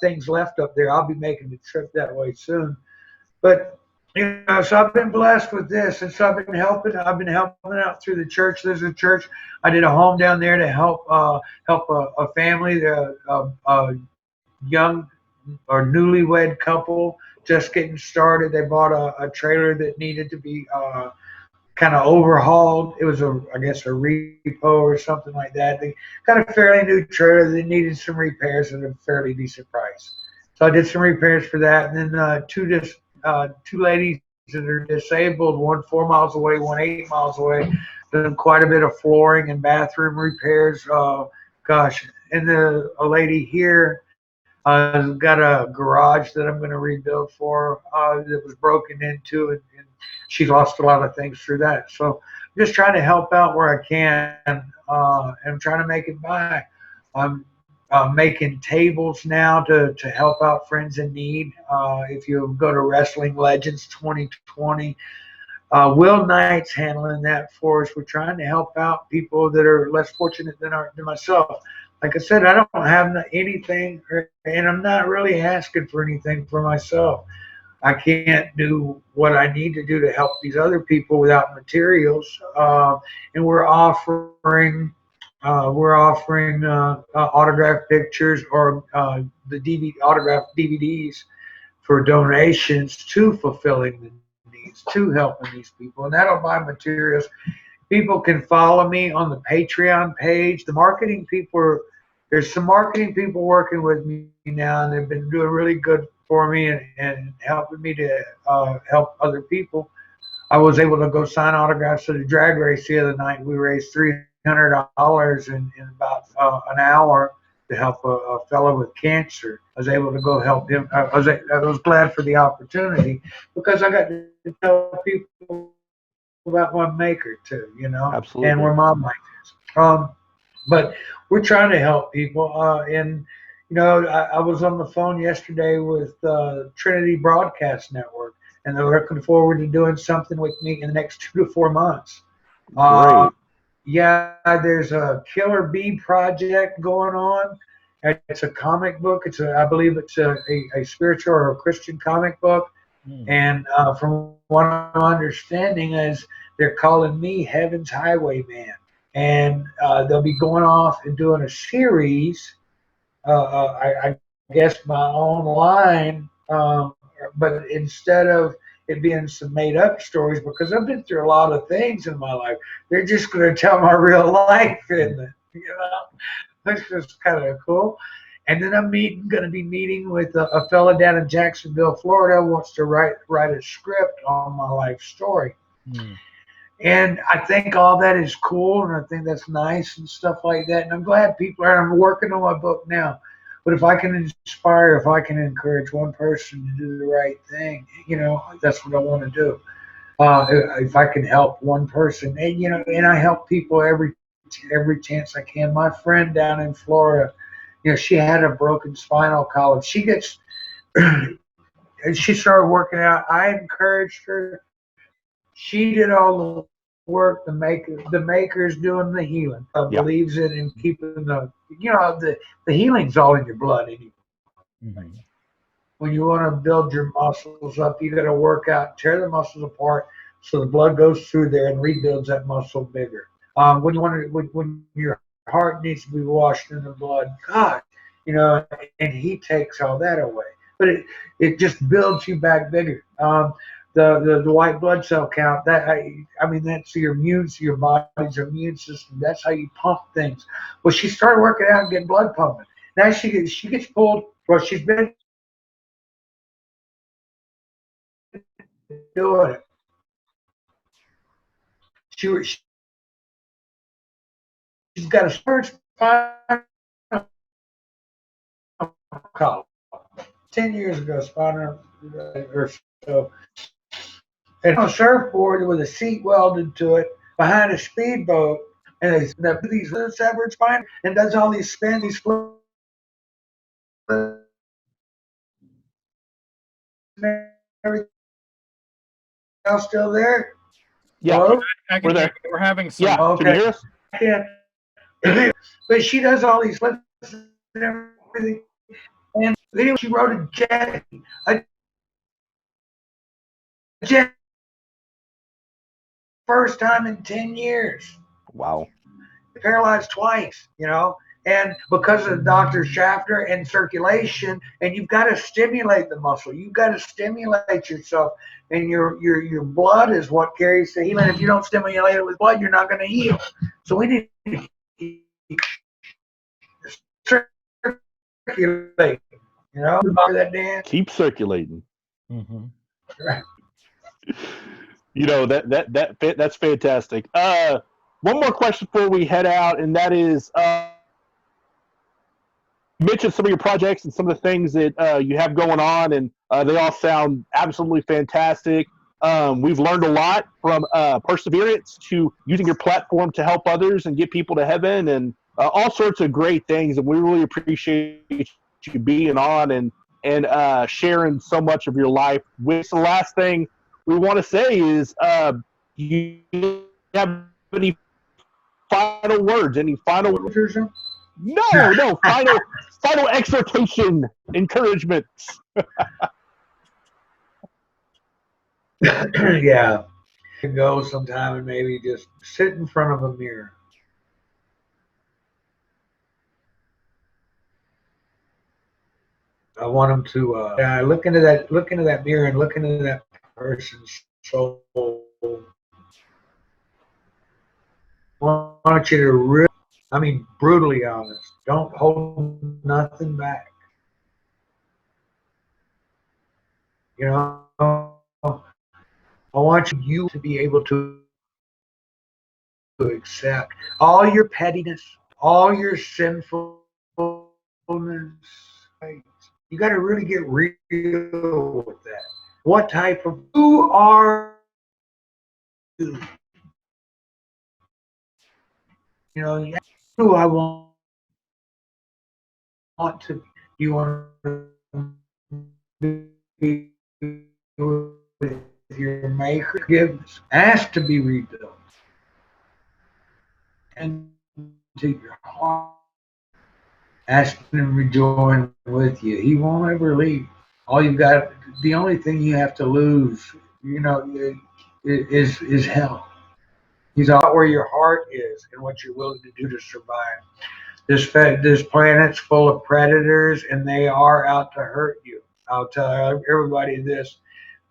things left up there. I'll be making the trip that way soon. But so I've been blessed with this, and so I've been helping. I've been helping out through the church. There's a church. I did a home down there to help a family, a young or newlywed couple just getting started. They bought a trailer that needed to be kind of overhauled. It was I guess a repo or something like that. They got a fairly new trailer that needed some repairs at a fairly decent price. So I did some repairs for that, and then two ladies that are disabled, one 4 miles away, one 8 miles away, done quite a bit of flooring and bathroom repairs. Gosh, and a lady here got a garage that I'm going to rebuild for that was broken into, and she lost a lot of things through that. So I'm just trying to help out where I can, and I'm trying to make it by. I'm making tables now to help out friends in need. If you go to Wrestling Legends 2020, Will Knight's handling that for us. We're trying to help out people that are less fortunate than myself. Like I said, I don't have anything, and I'm not really asking for anything for myself. I can't do what I need to do to help these other people without materials. And we're offering autographed pictures or the autographed DVDs for donations to fulfilling the needs, to helping these people. And that'll buy materials. People can follow me on the Patreon page. There's some marketing people working with me now, and they've been doing really good for me and helping me to help other people. I was able to go sign autographs at a drag race the other night. We raised $300 in about an hour to help a fellow with cancer. I was able to go help him. I was glad for the opportunity because I got to tell people about my maker too, Absolutely. and where my life is. But we're trying to help people. And, I was on the phone yesterday with Trinity Broadcast Network, and they're looking forward to doing something with me in the next 2 to 4 months. Great. Yeah, there's a Killer Bee project going on. It's a comic book. I believe it's a spiritual or a Christian comic book. And from what I'm understanding is they're calling me Heaven's Highwayman. And they'll be going off and doing a series, I guess my own line, but instead of it being some made-up stories, because I've been through a lot of things in my life, they're just going to tell my real life in it, That's just kind of cool. And then I'm going to be meeting with a fella down in Jacksonville, Florida, who wants to write a script on my life story. And I think all that is cool, and I think that's nice and stuff like that. And I'm glad I'm working on my book now. But if I can inspire, if I can encourage one person to do the right thing, that's what I want to do. If I can help one person, and I help people every chance I can. My friend down in Florida, she had a broken spinal column. She started working out. I encouraged her. She did all the work. The maker's doing the healing. Believes in keeping the healing's all in your blood anyway. Mm-hmm. When you want to build your muscles up, you got to work out, tear the muscles apart, so the blood goes through there and rebuilds that muscle bigger. When your heart needs to be washed in the blood, God, and He takes all that away. But it just builds you back bigger. the white blood cell count. That I mean, that's your body's immune system. That's how you pump things. Well, she started working out and getting blood pumping. Now she gets pulled. Well, she's been doing it. She's got a spinal column. 10 years ago, spinal or so. And on a surfboard with a seat welded to it behind a speedboat, and these severed spine and does all these spins, these flips, everything else still there? Yeah, hello? We're there. We're having some. Yeah, Okay. can you hear us? Yeah. But she does all these flips and everything. And then she wrote a jet first time in 10 years. Wow. Paralyzed twice, and because of Dr. Shafter and circulation, and you've got to stimulate the muscle. You've got to stimulate yourself, and your blood is what carries the healing. If you don't stimulate it with blood, you're not going to heal. So we need to circulate. That dance. Keep circulating. Mm-hmm. That's fantastic. One more question before we head out, and that is, you mentioned some of your projects and some of the things that you have going on, and they all sound absolutely fantastic. We've learned a lot from perseverance to using your platform to help others and get people to heaven, and all sorts of great things. And we really appreciate you being on and sharing so much of your life. Which the last thing we want to say is, you have any final words? Any final? No. Final exhortation, encouragement. Yeah. Go sometime and maybe just sit in front of a mirror. I want them to look into that mirror and look into that person's soul. I want you to brutally honest. Don't hold nothing back. I want you to be able to accept all your pettiness, all your sinfulness. You got to really get real with that. What type of who are you? Who I want to. You want to be with your maker. Forgiveness. Ask to be rebuilt. And to your heart. Ask him to join with you. He won't ever leave. The only thing you have to lose, is hell. He's out where your heart is and what you're willing to do to survive. This planet's full of predators, and they are out to hurt you. I'll tell everybody this.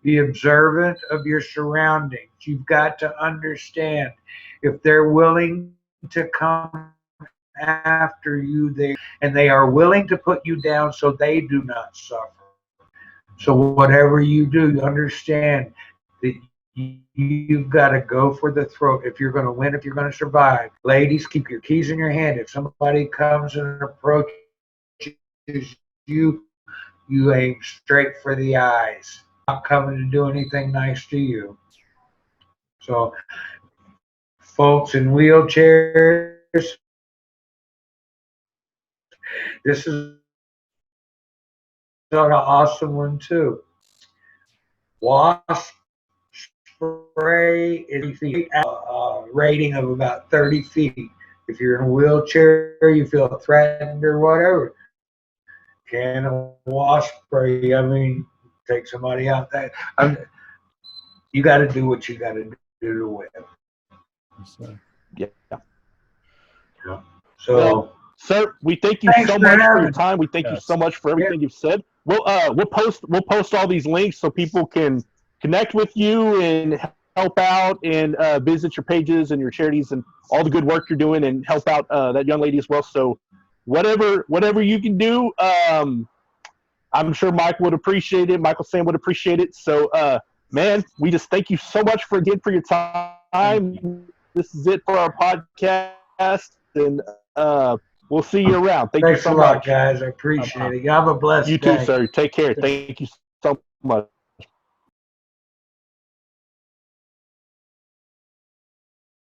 Be observant of your surroundings. You've got to understand if they're willing to come after you, they are willing to put you down so they do not suffer. So whatever you do, you understand that you've got to go for the throat if you're going to win, if you're going to survive. Ladies, keep your keys in your hand. If somebody comes and approaches you, you aim straight for the eyes. Not coming to do anything nice to you. So, folks in wheelchairs, this is an awesome one too. Wasp spray is a rating of about 30 feet. If you're in a wheelchair, you feel threatened or whatever, can of wasp spray, take somebody out. You got to do what you got to do to win. Yeah. So. Well, sir, we thank you so much for your time. We thank you so much for everything you've said. We'll post all these links so people can connect with you and help out and visit your pages and your charities and all the good work you're doing and help out that young lady as well. So whatever you can do, I'm sure Mike would appreciate it. Michael Sam would appreciate it. So, man, we just thank you so much for your time. This is it for our podcast, and we'll see you around. Thanks you so a lot, much, guys. I appreciate it. You have a blessed day. You too, sir. Take care. Thank you so much.